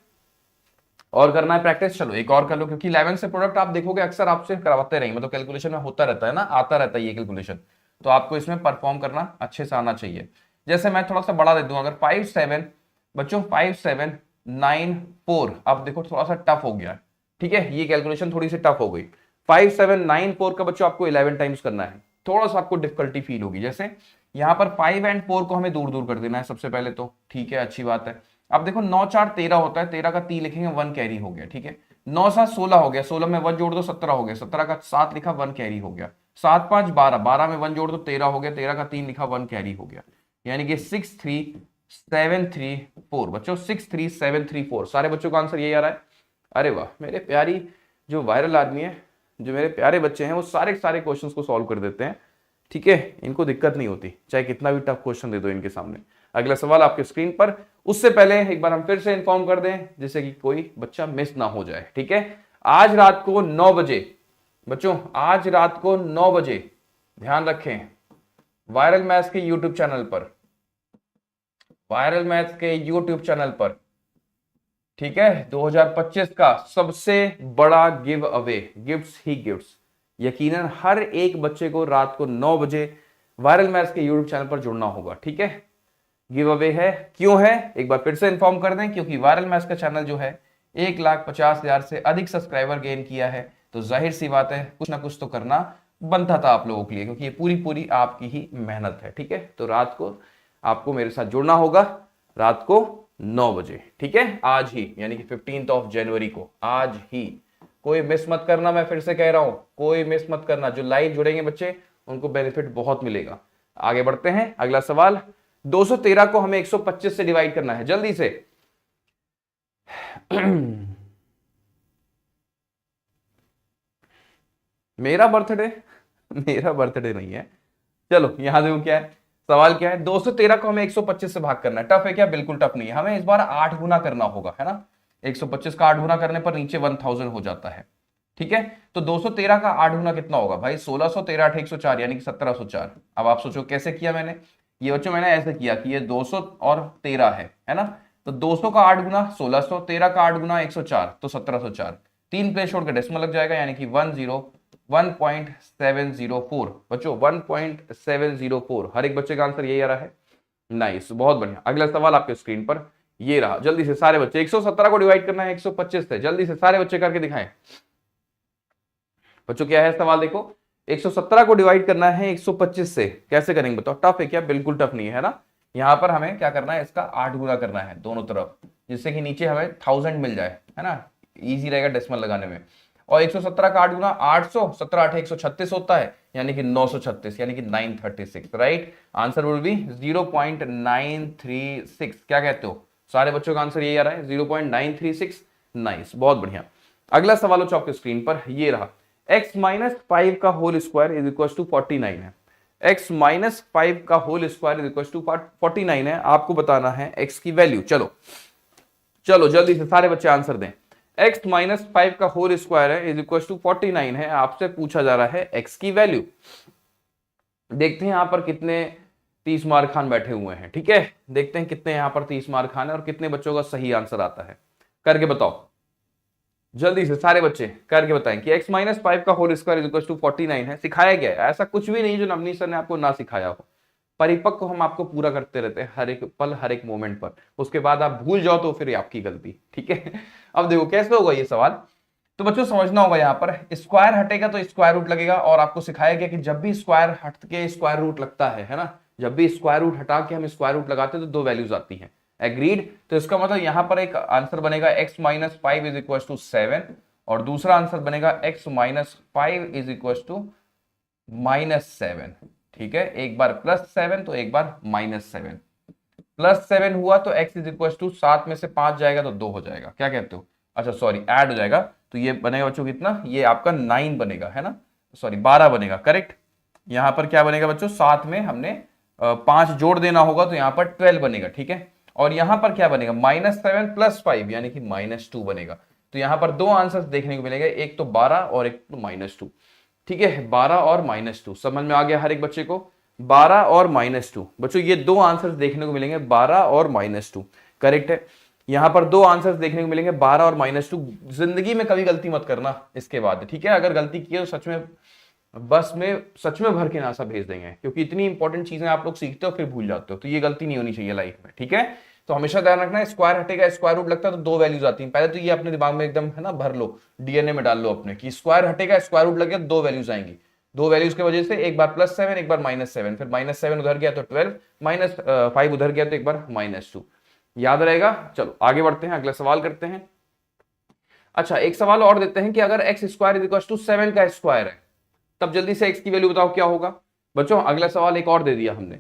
और करना है प्रैक्टिस। चलो एक और कर लो, क्योंकि 11 से प्रोडक्ट आप देखोगे अक्सर आपसे करवाते रहेंगे, मतलब कैलकुलेशन में होता रहता है ना, आता रहता है ये कैलकुलेशन, तो आपको इसमें परफॉर्म करना अच्छे से आना चाहिए। जैसे मैं थोड़ा सा बड़ा दे दूं, अगर 57 बच्चों 5794, अब देखो थोड़ा सा टफ हो गया, ठीक है, ये कैलकुलेशन थोड़ी सी टफ हो गई। 5794 का बच्चों आपको 11 टाइम्स करना है, थोड़ा सा आपको डिफिकल्टी फील होगी। जैसे यहां पर 5 और 4 को हमें दूर दूर कर देना है सबसे पहले, तो ठीक है, अच्छी बात है। अब देखो 9 4 13 होता है, 13 का 3 लिखेंगे, 1 कैरी हो गया, ठीक है। 9 7 16 हो गया, 16 में 1 जोड़ दो 17 हो गया, 17 का 7 लिखा, 1 कैरी हो गया। 7 5 12, 12 में 1 जोड़ दो 13 हो गया, 13 का 3 लिखा, 1 कैरी हो गया, यानी कि 63734 बच्चों, 63734। सारे बच्चों का आंसर यही आ रहा है। अरे वाह, मेरे प्यारी जो वायरल आदमी है, जो मेरे प्यारे बच्चे हैं, वो सारे सारे क्वेश्चंस को सॉल्व कर देते हैं, ठीक है, इनको दिक्कत नहीं होती, चाहे कितना भी टफ क्वेश्चन दे दो इनके सामने। अगला सवाल आपके स्क्रीन पर, उससे पहले एक बार हम फिर से इन्फॉर्म कर दें, जिससे कि कोई बच्चा मिस ना हो जाए, ठीक है। आज रात को 9 बजे बच्चों, आज रात को 9 बजे ध्यान रखें, वायरल मैथ्स के यूट्यूब चैनल पर, वायरल मैथ्स के यूट्यूब चैनल पर, ठीक है, 2025 का सबसे बड़ा गिव अवे, गिफ्ट्स ही गिफ्ट्स, यकीनन हर एक बच्चे को रात को 9 बजे वायरल मैथ्स के यूट्यूब चैनल पर जुड़ना होगा, ठीक है। गिव अवे है, क्यों है एक बार फिर से इन्फॉर्म कर दें, क्योंकि वायरल मैथ्स का चैनल जो है 1,50,000 से अधिक सब्सक्राइबर गेन किया है, तो जाहिर सी बात है कुछ ना कुछ तो करना बनता था आप लोगों के लिए, क्योंकि ये पूरी पूरी आपकी ही मेहनत है, ठीक है। तो रात को आपको मेरे साथ जुड़ना होगा, रात को 9 बजे, ठीक है, आज ही, यानी कि 15 जनवरी को, आज ही। कोई मिस मत करना, मैं फिर से कह रहा हूं, कोई मिस मत करना। जो लाइव जुड़ेंगे बच्चे उनको बेनिफिट बहुत मिलेगा। आगे बढ़ते हैं, अगला सवाल। 213 को हमें 125 से डिवाइड करना है, जल्दी से। मेरा बर्थडे, मेरा बर्थडे नहीं है। चलो यहां देखो क्या है, सवाल क्या है। 213 को हमें 125 से भाग करना है। टफ है क्या? बिल्कुल टफ नहीं है। हमें इस बार 8 गुना करना होगा, है ना। 125 का 8 गुना करने पर नीचे 1000 हो जाता है, ठीक है। तो 213 का 8 गुना कितना होगा भाई? 1600, 13 8 104, यानी कि 1704। अब आप सोचो कैसे किया मैंने ये बच्चों, मैंने ऐसे किया कि ये 200 और 13 है ना। तो 200 का 8 गुना 1600, 13 का 8 गुना 104, तो 1704। 3 प्लेस छोड़ के डेसिमल लग जाएगा, यानी कि 1.704 बच्चों, 1.704। हर एक बच्चे का आंसर यही आ रहा है, नाइस, बहुत बढ़िया। अगला सवाल आपके स्क्रीन पर ये रहा, जल्दी से सारे बच्चे। 117 को डिवाइड करना है 125 से, जल्दी से सारे बच्चे करके दिखाएं बच्चों। क्या है सवाल देखो, 117 को डिवाइड करना है 125 से, कैसे करेंगे बताओ? टफ है क्या? बिल्कुल टफ नहीं है ना। यहां पर हमें क्या करना है, इसका 8 गुना करना है दोनों तरफ, जिससे कि नीचे हमें 1000 मिल जाए, है ना, इजी रहेगा डेसिमल लगाने में। और 117 का 8 गुना 800, 17 8 136 होता है, यानी कि 936, यानी कि 936, राइट। Answer will be 0.936। क्या कहते हो? सारे बच्चों का आंसर यही आ रहा है 0.936। नाइस, बहुत बढ़िया। अगला सवाल हो आपके स्क्रीन पर, ये रहा x माइनस 5 का whole square is equal to 49 है। x माइनस 5 का whole square is equal to 49 है। आपको बताना है x की वैल्यू। चलो चलो जल्दी से सारे बच्चे आंसर दें। x माइनस 5 का होल स्क्वायर है इज इक्वल टू 49 है। आपसे पूछा जा रहा है x की वैल्यू। देखते हैं यहां पर कितने 30 मार खान बैठे हुए हैं। ठीक है, देखते हैं कितने यहां पर 30 मार खान है और कितने बच्चों का सही आंसर आता है। करके बताओ जल्दी से सारे बच्चे करके बताएं कि x माइनस 5 का whole square is equal to 49 है। सिखाया गया है, ऐसा कुछ भी नहीं जो नवनीत सर ने आपको ना सिखाया हो। परिपक्व को हम आपको पूरा करते रहते हैं हर एक पल हर एक मोमेंट पर। उसके बाद आप भूल जाओ तो फिर आपकी गलती। ठीक है, अब देखो कैसे होगा ये सवाल। तो बच्चों समझना होगा, यहाँ पर स्क्वायर हटेगा तो स्क्वायर रूट लगेगा, और आपको सिखाया गया कि जब भी स्क्वायर हट के स्क्वायर रूट लगता है ना, जब भी स्क्वायर रूट हटा के हम स्क्वायर रूट लगाते हैं तो दो वैल्यूज आती हैं। एग्रीड? तो इसका मतलब यहां पर एक आंसर बनेगा x minus 5 is equal to 7 और दूसरा आंसर बनेगा x minus 5 is equal to minus 7। ठीक है, एक बार प्लस 7 तो एक बार माइनस 7। प्लस 7 हुआ तो x इज इक्वल टू 7 में से 5 जाएगा तो 2 हो जाएगा। क्या कहते हो? अच्छा सॉरी, ऐड हो जाएगा तो ये बनेगा बच्चों कितना, ये आपका 9 बनेगा, है ना, सॉरी 12 बनेगा। करेक्ट, यहां पर क्या बनेगा बच्चों, साथ में हमने 5 जोड़ देना होगा तो यहां पर 12 बनेगा। ठीक है, और यहां पर क्या बनेगा, -7 प्लस 5 यानी कि -2 बनेगा। तो यहां पर दो आंसर्स देखने को मिलेंगे, एक तो 12 और एक तो -2। ठीक है, 12 और -2 समझ में आ गया हर एक बच्चे को? 12 और -2 बच्चों ये दो आंसर्स देखने को मिलेंगे, 12 और -2। करेक्ट है, यहां पर दो आंसर्स देखने को मिलेंगे 12 और -2। जिंदगी में कभी गलती मत करना इसके बाद। ठीक है, अगर गलती की तो सच में बस में सच में भर के नासा भेज देंगे, क्योंकि इतनी इंपॉर्टेंट चीजें आप लोग सीखते हो फिर भूल जाते हो, तो ये गलती नहीं होनी चाहिए लाइफ में। ठीक है, तो हमेशा ध्यान रखना, स्क्वायर हटेगा स्क्वायर रूट लगता है तो दो वैल्यूज आती हैं। पहले तो ये अपने दिमाग में एकदम है ना भर लो, डीएनए में डाल लो अपने, कि स्क्वायर हटेगा स्क्वायर रूट लगेगा दो वैल्यूज आएंगी। दो वैल्यूज की वजह से एक बार +7 एक बार -7, फिर -7 उधर गया तो 12, -5 उधर गया तो एक बार -2। याद रहेगा? चलो आगे बढ़ते हैं, अगला सवाल करते हैं। अच्छा एक सवाल और देते हैं कि अगर x square is equal to 7 का स्क्वायर है तब जल्दी से x की वैल्यू बताओ क्या होगा। बच्चों अगला सवाल एक और दे दिया हमने।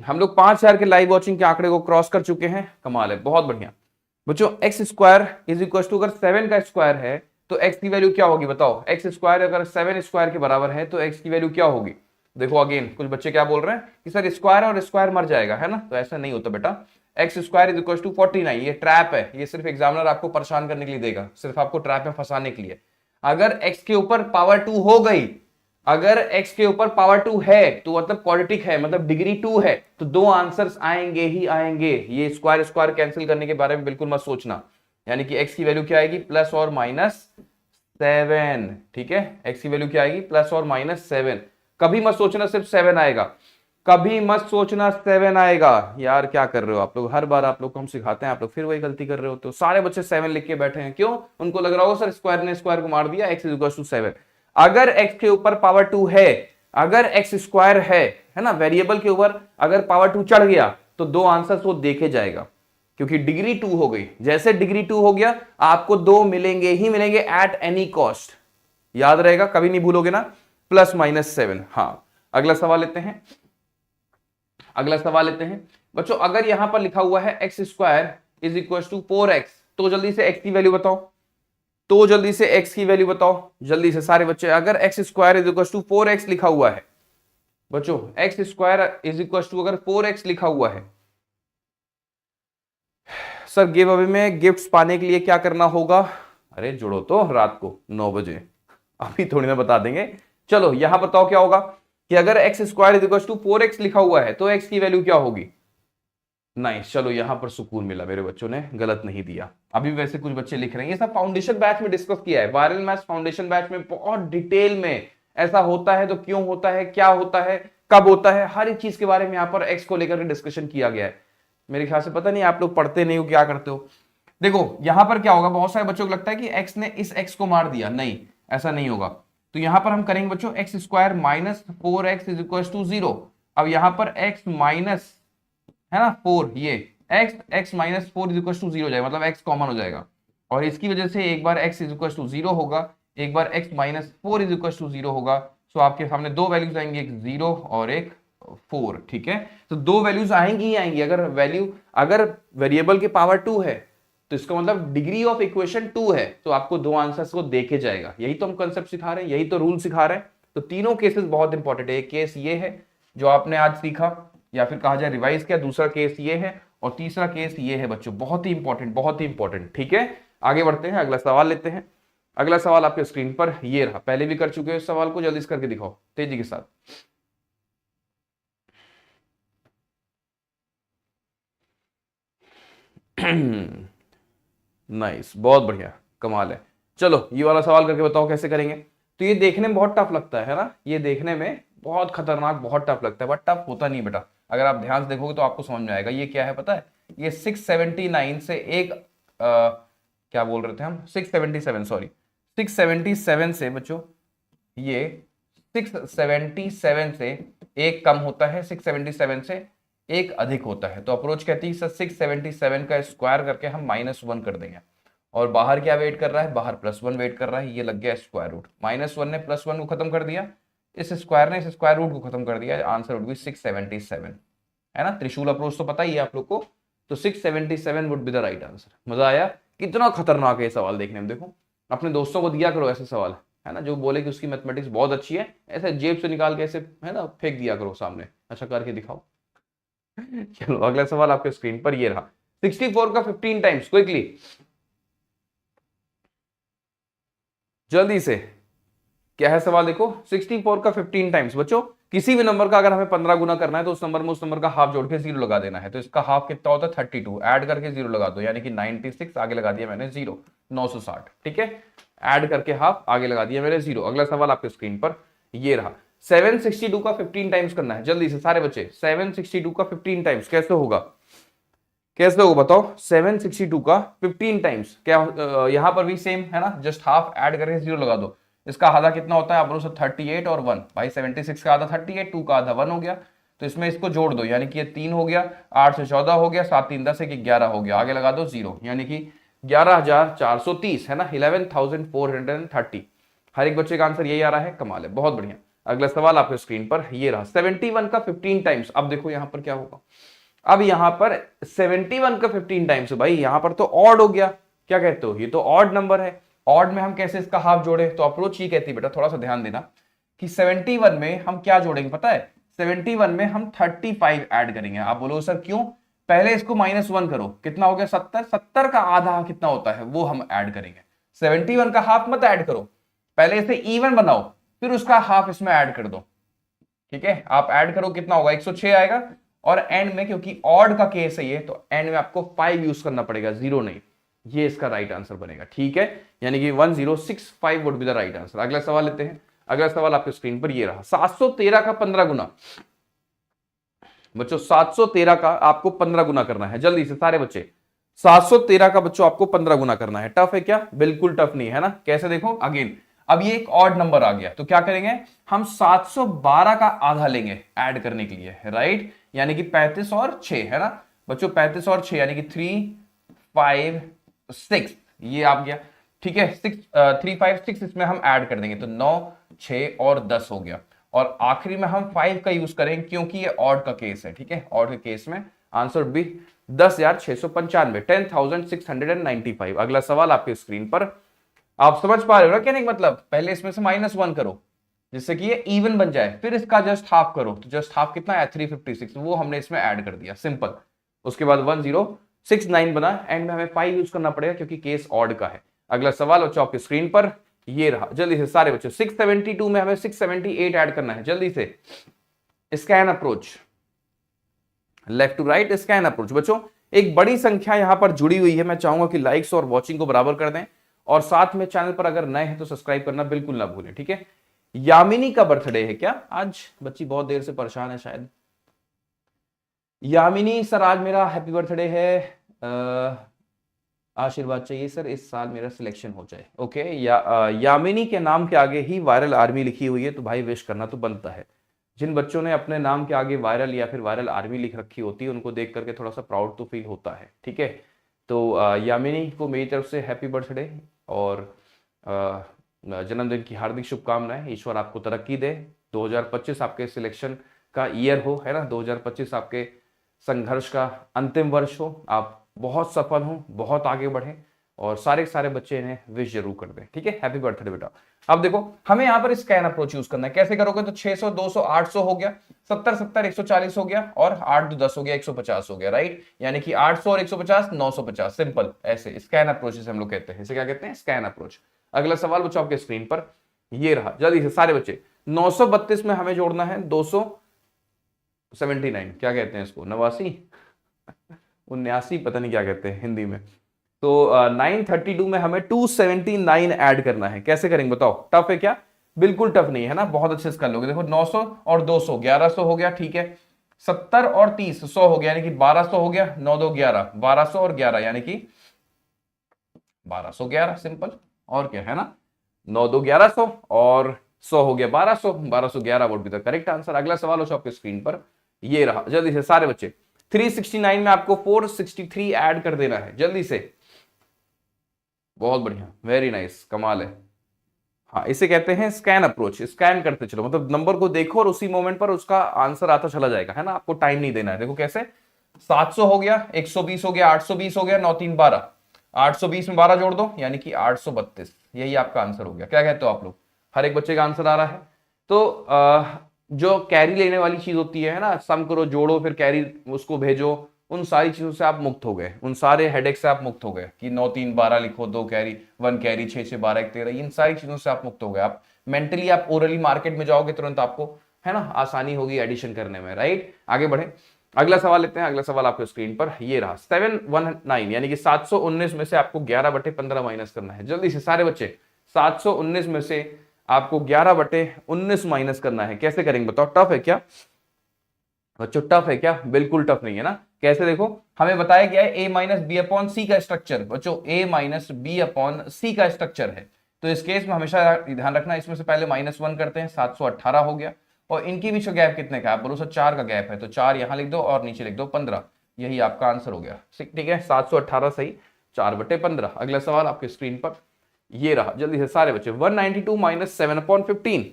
हम लोग 5000 के लाइव वॉचिंग के आंकड़े को क्रॉस कर चुके हैं, कमाल है, बहुत बढ़िया। बच्चों x square is equal to अगर 7 का स्क्वायर है तो x की वैल्यू क्या होगी बताओ। x स्क्वायर अगर 7 स्क्वायर के बराबर है तो x की वैल्यू क्या होगी। देखो अगेन कुछ बच्चे क्या बोल रहे हैं कि सर स्क्वायर और स्क्वायर मर जाएगा, है ना, तो ऐसा नहीं होता बेटा। x square is equal to 49, ये ट्रैप है, ये सिर्फ एग्जामिनर आपको परेशान करने के लिए देगा, सिर्फ आपको ट्रैप में फंसाने के लिए। अगर x के ऊपर पावर 2 हो गई, अगर x के ऊपर पावर 2 है तो मतलब क्वाड्रेटिक है, मतलब डिग्री 2 है, तो दो आंसर्स आएंगे ही आएंगे। ये स्क्वायर स्क्वायर कैंसिल करने के बारे में बिल्कुल मत सोचना, यानी कि x की वैल्यू क्या आएगी, प्लस और -7। ठीक है, x की वैल्यू क्या आएगी, प्लस और -7। कभी मत सोचना सिर्फ 7 आएगा, कभी मत सोचना 7 आएगा। यार क्या कर रहे हो आप लोग, हर बार आप लोग को हम सिखाते हैं, आप लोग फिर वही गलती कर रहे हो। तो सारे बच्चे 7 लिख के बैठे हैं, क्यों? उनको लग रहा होगा सर स्क्वायर ने स्क्वायर को मार दिया, x इज इक्वल टू 7। अगर x के ऊपर पावर 2 है, अगर x स्क्वायर है ना, वेरिएबल के ऊपर अगर पावर 2 चढ़ गया तो दो आंसर्स वो देखे जाएगा, क्योंकि डिग्री 2 हो गई। जैसे डिग्री 2 हो गया आपको दो मिलेंगे ही मिलेंगे एट एनी कॉस्ट। याद रहेगा, कभी नहीं भूलोगे ना, +-7। हाँ, अगला सवाल लेते हैं, अगला सवाल लेते हैं। बच्चों अगर यहां पर लिखा हुआ है x square is equal to 4x, तो जल्दी से x की वैल्यू बताओ, तो जल्दी से x की वैल्यू बताओ, जल्दी से सारे बच्चे। अगर x square is equal to 4x लिखा हुआ है बच्चों, x square is equal to अगर 4x लिखा हुआ है, सर गिव अवे में गिफ्ट्स पाने के लिए क्या करना होगा। अरे जुड़ो तो रात को 9 बजे, अभी थोड़ी ना बता देंगे। चलो यहां बताओ क्या होगा कि अगर x square is equal to 4x लिखा हुआ है तो x की वैल्यू क्या होगी। नाइस, चलो यहां पर सुकून मिला, मेरे बच्चों ने गलत नहीं दिया। अभी वैसे कुछ बच्चे लिख रहे हैं, ये सब फाउंडेशन बैच में डिस्कस किया है, वायरल मैथ्स फाउंडेशन बैच में बहुत डिटेल में ऐसा होता है तो क्यों होता है, क्या होता है, कब होता है, हर एक चीज के बारे में यहाँ पर x को लेकर डिस्कशन किया गया है। मेरे ख्याल से पता नहीं आप लोग पढ़ते नहीं हो, क्या करते हो। देखो यहां पर क्या होगा, बहुत सारे बच्चों को लगता है कि x ने इस x को मार दिया, नहीं ऐसा नहीं होगा। तो यहां पर हम करेंगे बच्चों x square minus 4x is equal to 0। अब यहां पर x माइनस है ना 4, ये x minus 4 is equal to 0 हो जाएगा, मतलब x कॉमन हो जाएगा, और इसकी वजह से एक बार x इज इक्वल टू 0 होगा, एक बार x minus 4 is equal to 0 होगा। सो आपके सामने दो वैल्यूज आएंगे, एक 0 और एक 4, ठीक है। तो दो वैल्यूज आएंगी ही आएंगी। अगर वेरिएबल की पावर 2 है तो इसका मतलब डिग्री ऑफ इक्वेशन 2 है, तो आपको दो आंसर्स को देखे जाएगा। यही तो हम कंसेप्ट सिखा रहे हैं, यही तो रूल सिखा रहे हैं। तो तीनों केसेस बहुत इंपॉर्टेंट है। एक केस ये है जो आपने आज सीखा या फिर कहा जाए रिवाइज किया, दूसरा केस ये है और तीसरा केस ये है बच्चों। बहुत ही इंपॉर्टेंट, बहुत ही इंपॉर्टेंट, ठीक है। आगे बढ़ते हैं, अगला सवाल लेते हैं। अगला सवाल आपके स्क्रीन पर ये रहा, पहले भी कर चुके हो इस सवाल को, जल्दी से करके दिखाओ तेजी के साथ। नाइस, बहुत बढ़िया, कमाल है। चलो ये वाला सवाल करके बताओ कैसे करेंगे। तो ये देखने में बहुत टफ लगता है ना, ये देखने में बहुत खतरनाक, बहुत टफ लगता है, बट टफ होता नहीं बेटा। अगर आप ध्यान से देखोगे तो आपको समझ में आएगा। ये क्या है पता है, ये 679 से एक क्या बोल रहे थे हम, 677, सॉरी 677 से बच्चों, ये 677 से एक कम होता है, 677 से एक अधिक होता है। तो अप्रोच कहती है सर 677 का स्क्वायर करके हम -1 कर देंगे। और बाहर क्या वेट कर रहा है, बाहर +1 वेट कर रहा है। ये लग गया स्क्वायर रूट, -1 ने +1 को खत्म कर दिया, इस स्क्वायर ने इस स्क्वायर रूट को खत्म कर दिया। आंसर वुड बी 677, है ना। त्रिशूल अप्रोच तो पता ही है आप लोग को। तो 677 would be the right answer. मजा आया? कितना खतरनाक है ये सवाल देखने में। देखो अपने दोस्तों को दिया करो ऐसे सवाल, है ना, जो बोले कि उसकी मैथमेटिक्स बहुत अच्छी है, ऐसे जेब से निकाल के ऐसे, है ना, फेंक दिया करो सामने। अच्छा करके दिखाओ। चलो अगला सवाल आपके स्क्रीन पर ये रहा, 64 का 15 टाइम्स, क्विकली, जल्दी से। क्या है सवाल देखो, 64 का 15 टाइम्स बच्चों, किसी भी नंबर का अगर हमें 15 गुना करना है तो उस नंबर में उस नंबर का हाफ जोड़ के 0 लगा देना है। तो इसका हाफ कितना होता है 32, ऐड करके 0 लगा दो, यानी कि 96, आगे लगा दिया मैंने 0, 960, ठीक है। ऐड करके हाफ, आगे लगा दिया मैंने 0। अगला सवाल आपके स्क्रीन पर ये रहा, 762 का 15 टाइम्स करना है, जल्दी से सारे बच्चे। 762 का 15 टाइम्स कैसे होगा, कैसे होगा बताओ। 762 का 15 टाइम्स क्या, यहां पर भी सेम है ना, जस्ट हाफ ऐड करके 0 लगा दो। इसका आधा कितना होता है, आप 38 और 1, भाई 76 का आधा 38, 2 का आधा 1 हो गया। तो इसमें इसको जोड़ दो, यानी कि ये 3 हो गया, 8 से 14 हो गया, 7 3 10 एक 11 हो गया, आगे लगा दो 0, यानी कि 11,430, है ना, 11,430। हर एक बच्चे का आंसर यही आ रहा है, कमाल है, बहुत बढ़िया। अगला सवाल आपके स्क्रीन पर ये रहा, 71 का 15 टाइम्स। अब देखो यहां पर क्या होगा, अब यहां पर 71 का 15 टाइम्स, भाई यहां पर तो ऑड हो गया। क्या कहते हो, ये तो ऑड नंबर है। ऑड में हम कैसे इसका हाफ जोड़े, तो अप्रोच ये कहती है बेटा, थोड़ा सा ध्यान देना कि 71 में हम क्या जोड़ेंगे पता है, 71 में हम 35 ऐड करेंगे। आप बोलो सर क्यों, पहले इसको -1 करो, कितना हो गया 70, 70 का आधा कितना होता है वो हम ऐड करेंगे। 71 का हाफ मत ऐड करो, पहले इसे इवन बनाओ, फिर उसका हाफ इसमें ऐड कर दो, ठीक है। आप ऐड करो, कितना होगा 106 आएगा। और एंड में क्योंकि ऑड का केस है ये, तो एंड में आपको 5 यूज करना पड़ेगा, 0 नहीं। ये इसका राइट आंसर बनेगा, ठीक है। यानी कि 1065 would be the right answer. अगला सवाल लेते हैं। अगला सवाल आपके स्क्रीन पर ये रहा, 713 का 15 गुना। बच्चों 713 का आपको 15 गुना करना है, जल्दी से सारे बच्चे। 713 का बच्चों आपको 15 गुना करना है। टफ है क्या, बिल्कुल टफ नहीं है ना। कैसे देखो अगेन, अब ये एक ऑड नंबर आ गया, तो क्या करेंगे हम 712 का आधा लेंगे ऐड करने के लिए, राइट। यानी कि 35 और 6, है ना बच्चों, 35 और 6 यानी कि 3 5 6, ये आ गया, ठीक है। 3 5 6 इसमें हम ऐड कर देंगे, तो 9 6 और 10 हो गया। और आखिरी में हम 5 का यूज करेंगे क्योंकि ये ऑड का केस है, ठीक है। ऑड के केस में आंसर भी 10,695, 10,695। अगला सवाल आपके स्क्रीन पर, आप समझ पा रहे हो ना कहने का मतलब, पहले इसमें से -1 करो जिससे कि ये इवन बन जाए, फिर इसका जस्ट हाफ करो, तो जस्ट हाफ कितना है 356, वो हमने इसमें ऐड कर दिया, सिंपल। उसके बाद 1069 बना, एंड में हमें 5 यूज करना पड़ेगा क्योंकि केस ऑड का है। अगला सवाल बच्चों आपके स्क्रीन पर ये रहा, जल्दी से सारे बच्चों। 672 में हमें 678 ऐड करना है, जल्दी से। Scan approach, left to right scan approach. बच्चों एक बड़ी संख्या यहां पर जुड़ी हुई है, मैं चाहूंगा कि लाइक्स और वॉचिंग को बराबर कर दें, और साथ में चैनल पर अगर नए हैं तो सब्सक्राइब करना बिल्कुल ना भूलें, ठीक है। यामिनी का बर्थडे है क्या आज, बच्ची बहुत देर से परेशान है शायद। यामिनी सर आज मेरा हैप्पी बर्थडे है, आशीर्वाद चाहिए सर, इस साल मेरा सिलेक्शन हो जाए। ओके, यामिनी के नाम के आगे ही वायरल आर्मी लिखी हुई है, तो भाई विश करना तो बनता है। जिन बच्चों ने अपने नाम के आगे वायरल या फिर वायरल आर्मी लिख रखी होती है, उनको देख करके थोड़ा सा प्राउड तो फील होता है, ठीक है। तो यामिनी को मेरी तरफ से हैप्पी बर्थडे और जन्मदिन की हार्दिक शुभकामनाएं। ईश्वर आपको तरक्की दे, 2025 आपके सिलेक्शन का ईयर हो, है ना, 2025 आपके संघर्ष का अंतिम वर्ष हो, आप बहुत सफल हो, बहुत आगे बढ़े और सारे सारे बच्चे इन्हें विश जरूर कर दें। ठीक है, हैप्पी बर्थडे बेटा। अब देखो हमें यहाँ पर स्कैन अप्रोच यूज करना है। कैसे करोगे? तो 600, 200, 800 हो गया, 70, 70, 140 हो गया और 8 10 हो गया, 150 हो गया, राइट। यानी कि 800 और 150 950, सिंपल। ऐसे स्कैन अप्रोच से हम लोग कहते हैं, इसे क्या कहते हैं? Scan approach. अगला सवाल बच्चों आपके स्क्रीन पर ये रहा, जल्दी से सारे बच्चे। 932 में हमें जोड़ना है 279, क्या कहते हैं इसको? 89, 79, पता नहीं क्या कहते हैं हिंदी में। तो 932 में हमें 279 ऐड करना है। कैसे करेंगे बताओ? टफ है क्या? बिल्कुल टफ नहीं है ना, बहुत अच्छे से कर लोगे। देखो 900 और 200 1100 हो गया, ठीक है। 70 और 30 100 हो गया, यानी कि 1200 हो गया। 9 2 11, 1200 और 11 यानी कि 1211, सिंपल। और क्या है ना, 9 2 1100 और 100 हो गया 1200, 1211 वोट भी द करेक्ट आंसर। अगला सवाल हो आपके स्क्रीन पर ये रहा, जल्दी से सारे बच्चे। 369 में आपको 463 ऐड कर देना है, जल्दी से। बहुत बढ़िया, वेरी नाइस, कमाल है। हाँ, इसे कहते हैं स्कैन अप्रोच। स्कैन करते चलो, मतलब नंबर को देखो और उसी मोमेंट पर उसका आंसर आता चला जाएगा, है ना। आपको टाइम नहीं देना है। देखो कैसे, 700 हो गया, 120 हो गया, 820 हो गया, 9 3 12, 820 में 12 जोड़ दो यानी कि 832। यही आपका आंसर हो गया। क्या कहते हो आप लोग? हर एक बच्चे का आंसर आ रहा है। तो जो कैरी लेने वाली चीज होती है ना, सम करो, जोड़ो, फिर कैरी उसको भेजो, उन सारी चीजों से आप मुक्त हो गए, उन सारे हेडेक से आप मुक्त हो गए कि 9 3 12 लिखो, 2 कैरी, 1 कैरी, 6 6 12 1 13, इन सारी चीजों से आप मुक्त हो गए। आप मेंटली, आप ओरली मार्केट में जाओगे तुरंत, आपको है ना आसानी होगी एडिशन करने में, राइट। आगे बढ़े, अगला सवाल लेते हैं। अगला सवाल आपके स्क्रीन पर ये रहा, 719 यानी कि 719 में से आपको 11/15 माइनस करना है। जल्दी से सारे बच्चे, 719 में से आपको 11/19 माइनस करना है। कैसे करेंगे बताओ? टफ है क्या बच्चों? टफ है क्या? बिल्कुल टफ नहीं है ना। कैसे? देखो हमें बताया गया है a माइनस बी अपॉन सी का स्ट्रक्चर। बच्चों a माइनस बी अपॉन सी का स्ट्रक्चर है, तो इस केस में हमेशा ध्यान रखना, इसमें से पहले -1 करते हैं। 718 हो गया और इनकी बीच का गैप कितने का है? आप बोलो सर 4 का गैप है, तो 4 यहां लिख दो और नीचे लिख दो 15। यही आपका आंसर हो गया, ठीक है। 718 सही, 4/15। अगला सवाल आपके स्क्रीन पर ये रहा, जल्दी से सारे बच्चे। 192 माइनस 7/15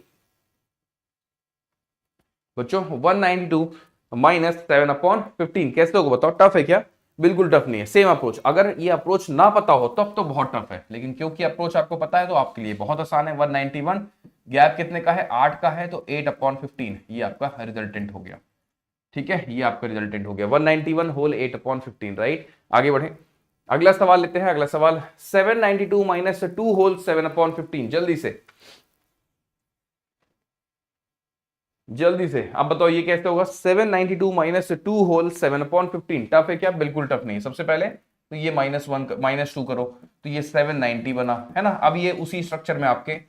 बच्चों, 192 माइनस 7/15 कैसे होगा बताओ? टफ है क्या? बिल्कुल टफ नहीं है। सेम अप्रोच, अगर ये अप्रोच ना पता हो तब तो बहुत टफ है, लेकिन क्योंकि अप्रोच आपको पता है तो आपके लिए बहुत आसान है। 191 गैप कितने का है? 8 का है, तो 8/15 ये आपका रिजल्टेंट हो गया, ठीक है। ये आपका रिजल्टेंट हो गया 191 होल 8/15, राइट। आगे बढ़े, अगला सवाल लेते हैं। अगला सवाल 792 माइनस 2 होल 7/15, जल्दी से जल्दी से अब बताओ ये कैसे होगा? 792 माइनस 2 होल 7/15। टफ है क्या? बिल्कुल टफ नहीं। सबसे पहले तो ये -2 करो, तो ये 790 बना, है ना। अब ये उसी स्ट्रक्चर में आपके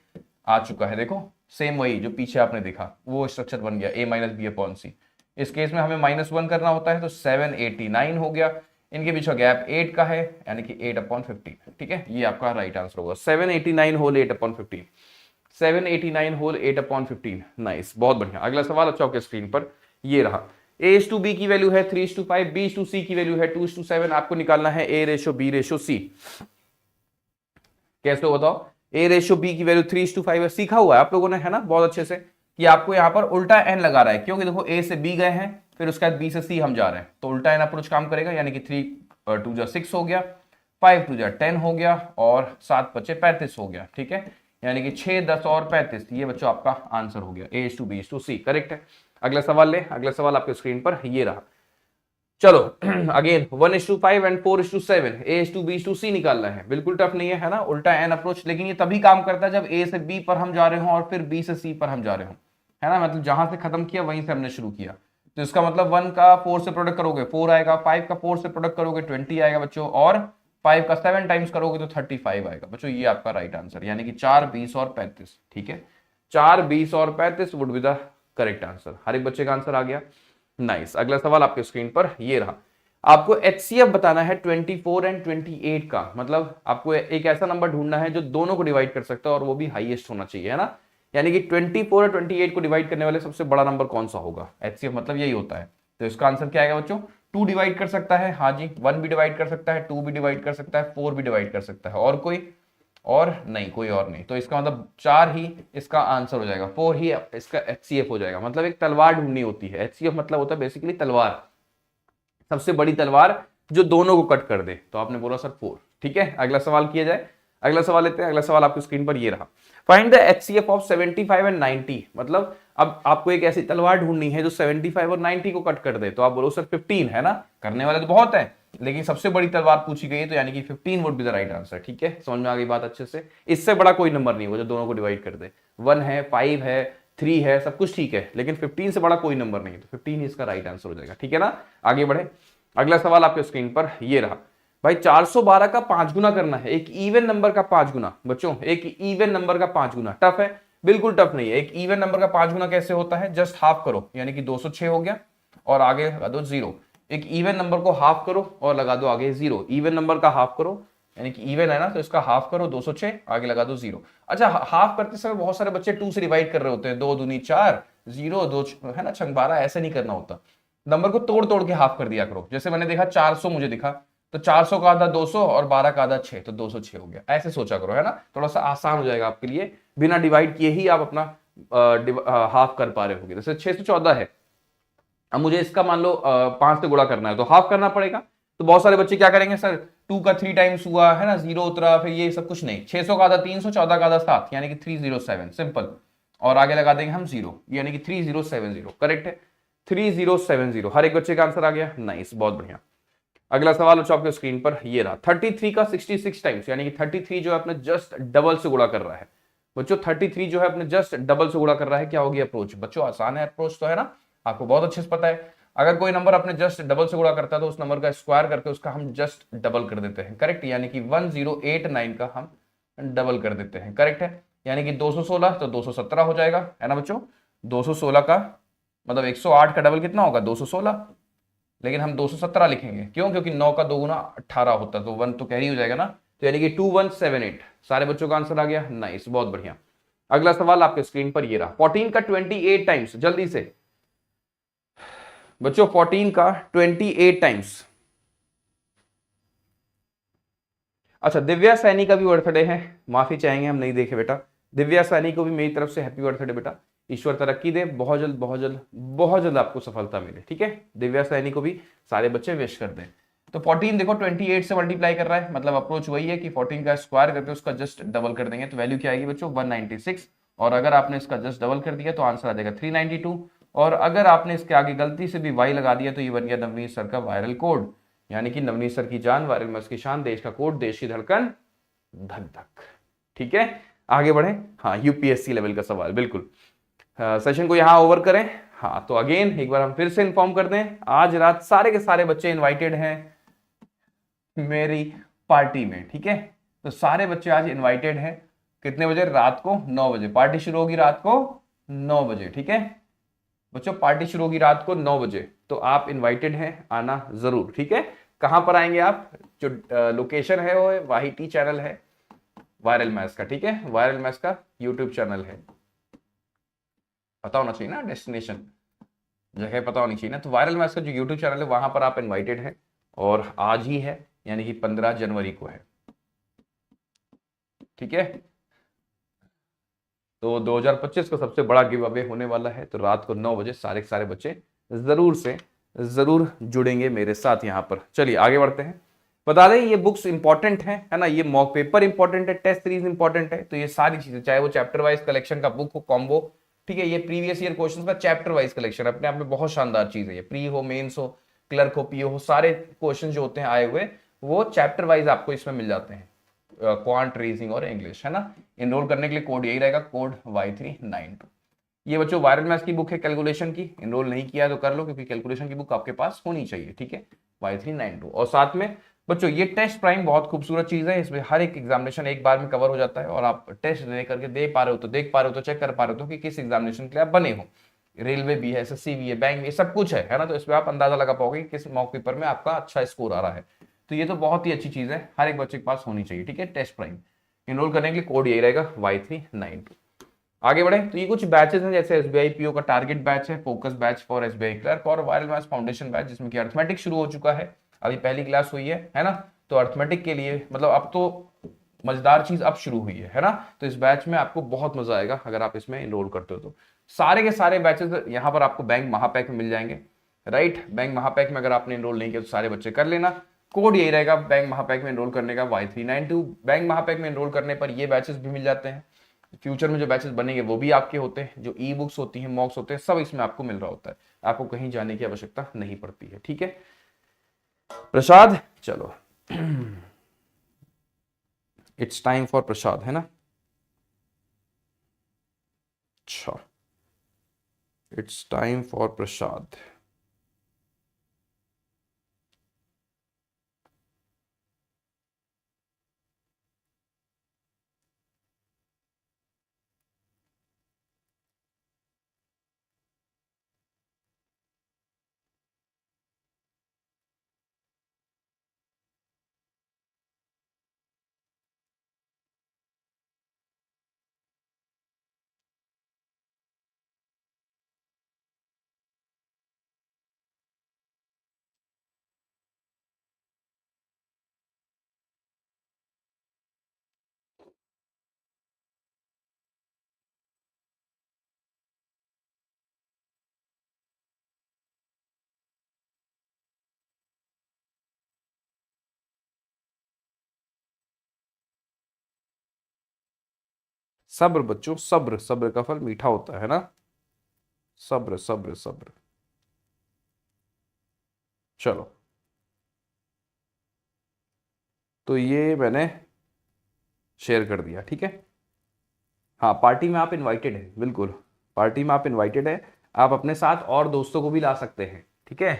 आ चुका है, देखो सेम वही जो पीछे आपने देखा वो स्ट्रक्चर बन गया, a माइनस बी अपॉन सी। इस केस में हमें -1 करना होता है, तो 789 हो गया। इनके बीच का गैप 8 का है, यानी कि 8/15, ठीक है। ये आपका राइट आंसर होगा, 789 होल 8/15। 789 होल 8/15, नाइस, बहुत बढ़िया। अगला सवाल अच्छा आपके स्क्रीन पर ये रहा, a/b की वैल्यू है 3:5, b/c की वैल्यू है 2:7। आपको निकालना है a/b/c। कैसे हो बताओ? a/b की वैल्यू 3:5 है, सीखा हुआ है आप लोगों ने, है ना, बहुत अच्छे से, कि आपको यहाँ पर उल्टा n लगा रहा है, क्योंकि देखो a से b गए हैं, फिर उसके बाद b से c हम जा रहे हैं, तो उल्टा n अप्रोच काम करेगा, यानी कि 3 2 6 हो गया, 5 2 10 हो गया और 7 5 35 हो गया, ठीक है। यानी कि 6 10 और 35, ये बच्चों आपका आंसर हो गया, a/b/c, करेक्ट है। अगला सवाल ले, अगला सवाल आपके स्क्रीन पर ये रहा। चलो अगेन 1:5 एंड 4:7, a/b/c निकालना है। बिल्कुल टफ नहीं है ना, उल्टा एन अप्रोच। लेकिन ये तभी काम करता है जब a से b पर हम जा रहे हो और फिर b से c पर हम जा रहे हो, है ना। मतलब जहां से खत्म किया वहीं से हमने शुरू किया, तो इसका मतलब 1 का 4 से प्रोडक्ट करोगे 4 आएगा, 5 का 4 से प्रोडक्ट करोगे 20 आएगा बच्चों, और 5 का 7 टाइम्स करोगे तो 35 आएगा बच्चों। ये आपका राइट आंसर, यानी कि 4 20 और 35, ठीक है। 4 20 और 35 would be the correct answer. हर एक बच्चे का आंसर आ गया, नाइस। अगला सवाल आपके स्क्रीन पर ये रहा, आपको HCF बताना है 24 एंड 28 का। मतलब आपको एक ऐसा नंबर ढूंढना है जो दोनों को डिवाइड कर सकता है और वो भी हाईएस्ट होना चाहिए, है ना। यानी कि 24 और 28 को डिवाइड करने वाले सबसे बड़ा नंबर कौन सा होगा? HCF मतलब यही होता है। तो इसका आंसर क्या आएगा बच्चों? 2 डिवाइड कर सकता है, हाँ जी, 1 भी डिवाइड कर सकता है, 2 भी डिवाइड कर सकता है, 4 भी डिवाइड कर सकता है, और कोई और नहीं, कोई और नहीं। तो इसका मतलब 4 ही इसका आंसर हो जाएगा, 4 ही इसका HCF हो जाएगा। मतलब एक तलवार ढूंढनी होती है, HCF मतलब होता है बेसिकली तलवार, सबसे बड़ी तलवार जो दोनों को कट कर दे। तो आपने बोला सर 4। ठीक है, अगला सवाल किया जाए। अगला सवाल लेते हैं। अगला सवाल आपकी स्क्रीन पर ये रहा, find the HCF of 75 and 90। मतलब अब आपको एक ऐसी तलवार ढूंढनी है जो 75 और 90 को कट कर दे। तो आप बोलो सर 15 है ना, करने वाले तो बहुत है, लेकिन सबसे बड़ी तलवार पूछी गई है, तो यानी कि 15 would be the right answer. ठीक है, समझ में आ गई बात अच्छे से। इससे बड़ा कोई नंबर नहीं होगा जो दोनों को डिवाइड कर दे। 1 है, 5 है, 3 है, सब कुछ ठीक है, लेकिन 15 से बड़ा कोई नंबर नहीं है। तो 15 ही इसका राइट आंसर हो जाएगा। ठीक है ना, आगे बढ़े। अगला सवाल आपके स्क्रीन पर ये रहा, भाई 412 का 5 गुना करना है, एक इवन नंबर का 5 गुना। बच्चों एक इवन नंबर का 5 गुना टफ है? बिल्कुल टफ नहीं है। एक इवन नंबर का 5 गुना कैसे होता है, जस्ट हाफ करो, यानी कि 206 हो गया और आगे लगा दो 0। एक इवन नंबर को हाफ करो और लगा दो आगे 0। इवन नंबर का हाफ करो, यानी कि इवन है ना, तो इसका हाफ करो 206, आगे लगा दो 0। अच्छा, हाफ करते समय बहुत सारे बच्चे 2 से डिवाइड कर रहे होते हैं, 2 दूनी 4, 0 2 है ना, 6 12, ऐसे नहीं करना होता। नंबर को तोड़ तोड़ के हाफ कर दिया करो। जैसे मैंने देखा 400 मुझे दिखा, तो 400 का आधा 200 और 12 का आधा 6, तो 206 हो गया। ऐसे सोचा करो, है ना, थोड़ा सा आसान हो जाएगा आपके लिए। बिना डिवाइड किए ही आप अपना हाफ कर पा रहे होगे। जैसे 614 है, अब मुझे इसका मान लो 5 से गुणा करना है, तो हाफ करना पड़ेगा। तो बहुत सारे बच्चे क्या करेंगे, सर 2 का 3 टाइम्स हुआ है ना, 0 उतरा, फिर ये सब कुछ नहीं। 600 का आधा 300, 14 का आधा 7, यानी कि 307, सिंपल। और आगे लगा देंगे हम 0, यानी कि 3070। करेक्ट है, 3070। हर एक बच्चे का आंसर आ गया, नाइस, बहुत बढ़िया। अगला सवाल बच्चों आपके स्क्रीन पर ये रहा, 33 का 66 टाइम्स, यानी कि 33 जो है अपने जस्ट डबल से गुणा कर रहा है। बच्चों 33 जो है अपने जस्ट डबल से गुणा कर रहा है, क्या होगी अप्रोच? बच्चों आसान है अप्रोच, तो है ना, आपको बहुत अच्छे से पता है। अगर कोई नंबर अपने जस्ट डबल से गुणा करता है तो उस नंबर का स्क्वायर करके उसका हम जस्ट डबल कर देते हैं। करेक्ट, यानी कि 1089 का हम डबल कर देते हैं। करेक्ट है, यानी कि 216 तो 217 हो जाएगा, है ना बच्चों। 216 का मतलब 108 का डबल कितना होगा, 216, लेकिन हम 217 लिखेंगे। क्यों? क्योंकि 9 का 2 गुना 18 होता है, तो 1 तो कैरी हो जाएगा ना, तो यानी कि 2178। सारे बच्चों का आंसर आ गया, नाइस, बहुत बढ़िया। अगला सवाल आपके स्क्रीन पर ये रहा, 14 का 28 टाइम्स, जल्दी से बच्चों 14 का 28 टाइम्स। अच्छा, दिव्या सैनी का भी बर्थडे है, माफी चाहेंगे हम नहीं देखे बेटा। दिव्या सैनी को भी मेरी तरफ से हैप्पी बर्थडे बेटा, ईश्वर तरक्की दे, बहुत जल्द बहुत जल्द बहुत जल्द आपको सफलता मिले। ठीक है, दिव्या सैनी को भी सारे बच्चे विश कर दें। तो 14 देखो 28 से मल्टीप्लाई कर रहा है, मतलब अप्रोच वही है कि 14 का स्क्वायर करके उसका जस्ट डबल कर देंगे, तो वैल्यू क्या आएगी बच्चों, 196। और अगर आपने इसका जस्ट डबल कर दिया तो आंसर आ जाएगा 392। और अगर आपने इसके आगे गलती से भी वाई लगा दिया तो ये बन गया नवनीत सर का वायरल कोड, यानी कि नवनीत सर की जान, वायरल में उसकी शान, देश का कोड, देश की धड़कन, धक धक। ठीक है, आगे बढ़े। हाँ, यूपीएससी लेवल का सवाल, बिल्कुल। सेशन को यहां ओवर करें। हाँ, तो अगेन एक बार हम फिर से इन्फॉर्म कर दें, आज रात सारे के सारे बच्चे इनवाइटेड हैं मेरी पार्टी में। ठीक है, तो सारे बच्चे आज इनवाइटेड हैं। कितने बजे? रात को 9 बजे पार्टी शुरू होगी, रात को 9 बजे। ठीक है बच्चों, पार्टी शुरू होगी रात को 9 बजे, तो आप इनवाइटेड हैं, आना जरूर। ठीक है, कहां पर आएंगे आप? जो लोकेशन है वो वाहिटी चैनल है वायरल मैथ्स का। ठीक है, वायरल मैथ्स का यूट्यूब चैनल है, पता होना चाहिए ना, डेस्टिनेशन जगह पता होनी चाहिए ना। तो वायरल मैथ्स का जो यूट्यूब चैनल है वहां पर आप इनवाइटेड हैं, और आज ही है, यानी कि 15 जनवरी को है। ठीक है, तो 2025 का सबसे बड़ा गिव अवे होने वाला है, तो रात को 9 बजे सारे के सारे बच्चे जरूर से जरूर जुड़ेंगे मेरे साथ यहाँ पर। चलिए आगे बढ़ते हैं। बता दें ये बुक्स इंपॉर्टेंट हैं, है ना, ये मॉक पेपर इंपॉर्टेंट है, टेस्ट सीरीज इंपॉर्टेंट है, तो ये सारी चीजें, चाहे वो चैप्टर वाइज कलेक्शन का बुक हो, कॉम्बो, ठीक है, ये प्रीवियस ईयर क्वेश्चंस का चैप्टर वाइज कलेक्शन अपने आप में बहुत शानदार चीज है। ये प्री हो, मेंस हो, क्लर्क हो, पीओ हो, सारे क्वेश्चन जो होते हैं आए हुए वो चैप्टर वाइज आपको इसमें मिल जाते हैं, क्वांट, रीजनिंग और इंग्लिश, है ना। इनरोल करने के लिए कोड यही रहेगा, कोड Y392। ये बच्चों वायरल मैथ्स की बुक है कैलकुलेशन की, इनरोल नहीं किया तो कर लो, क्योंकि कैलकुलेशन की बुक आपके पास होनी चाहिए। ठीक है, Y392। और साथ में बच्चों ये टेस्ट प्राइम बहुत खूबसूरत चीज है, इसमें हर एक एग्जामिनेशन एक बार में कवर हो जाता है, और आप टेस्ट दे करके दे पा रहे हो तो देख पा रहे हो तो चेक कर पा रहे हो कि किस एग्जामिनेशन के लिए आप बने हो। रेलवे भी है, SSC भी है, बैंक भी, सब कुछ है ना, तो इसमें आप अंदाजा लगा पाओगे कि किस मॉक पेपर में आपका अच्छा स्कोर आ रहा है। तो ये तो बहुत ही अच्छी चीज है, हर एक बच्चे के पास होनी चाहिए। ठीक है, टेस्ट प्राइम इनरोल करने के लिए कोड यही रहेगा Y392। आगे बढ़े, तो ये कुछ बैचेस हैं, जैसे SBI PO का टारगेट बैच है, focus batch for SBI clerk, और वायरल मैथ्स फाउंडेशन बैच जिसमें कि अर्थमेटिक शुरू हो चुका है, अभी पहली क्लास हुई है ना। तो अर्थमेटिक के लिए मतलब अब तो मजेदार चीज अब शुरू हुई है ना। तो इस बैच में आपको बहुत मजा आएगा अगर आप इसमें इनरोल करते हो तो। सारे के सारे बैचेस यहाँ पर आपको बैंक महापैक में मिल जाएंगे, राइट। बैंक महापैक में अगर आपने इनरोल नहीं किया तो सारे बच्चे कर लेना। कोड यही रहेगा बैंक महापैक में इनरोल करने का Y392। बैंक महापैक में इनरोल करने पर ये बैचेस भी मिल जाते हैं। फ्यूचर में जो बैचेस बनेंगे वो भी आपके होते हैं, जो ई बुक्स होती हैं, मॉक्स होते हैं, सब इसमें आपको मिल रहा होता है। आपको कहीं जाने की आवश्यकता नहीं पड़ती है, ठीक है प्रसाद। चलो इट्स टाइम फॉर प्रसाद, है ना। अच्छा, इट्स टाइम फॉर प्रसाद। सब्र बच्चों, सब्र, सब्र का फल मीठा होता है ना। सब्र सब्र सब्र। चलो, तो ये मैंने शेयर कर दिया, ठीक है। हाँ, पार्टी में आप इनवाइटेड हैं, बिल्कुल। पार्टी में आप इनवाइटेड हैं। आप अपने साथ और दोस्तों को भी ला सकते हैं, ठीक है।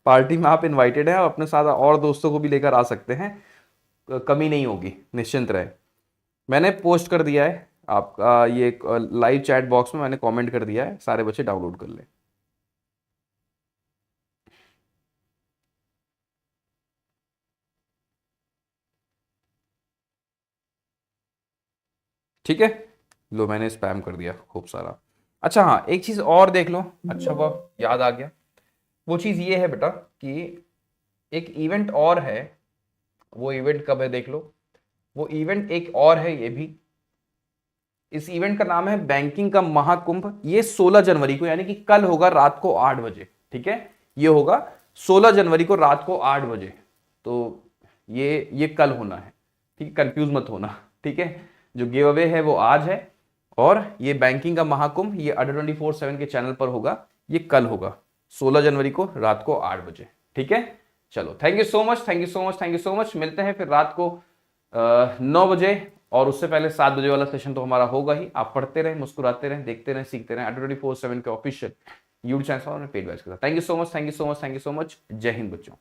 पार्टी में आप इनवाइटेड हैं, आप अपने साथ और दोस्तों को भी लेकर आ सकते हैं। कमी नहीं होगी, निश्चिंत रहे। मैंने पोस्ट कर दिया है आपका ये लाइव चैट बॉक्स में, मैंने कमेंट कर दिया है, सारे बच्चे डाउनलोड कर लें। ठीक है, लो मैंने स्पैम कर दिया खूब सारा। अच्छा हाँ, एक चीज और देख लो। अच्छा वो याद आ गया, वो चीज ये है बेटा कि एक इवेंट और है। वो इवेंट कब है देख लो। वो इवेंट एक और है ये भी। इस इवेंट का नाम है बैंकिंग का महाकुंभ। ये 16 जनवरी को, यानी कि कल होगा रात को 8 बजे, ठीक है। ये होगा 16 जनवरी को रात को 8 बजे। तो ये कल होना है, ठीक है, कंफ्यूज मत होना, ठीक है। जो गिव अवे है वो आज है, और ये बैंकिंग का महाकुंभ ये अडर 24/7 के चैनल पर होगा। ये कल होगा 16 जनवरी को रात को 8 बजे, ठीक है। चलो, thank you so much, thank you so much, thank you so much. मिलते हैं फिर रात को 9 बजे, और उससे पहले 7 बजे वाला सेशन तो हमारा होगा ही। आप पढ़ते रहें, मुस्कुराते रहें, देखते रहें, सीखते रहें। अडर 24/7 के ऑफिशियल यूट्यूब चैनल और पेड बैच के साथ। Thank you so much, thank you so much, thank you so much. जय हिंद बच्चों।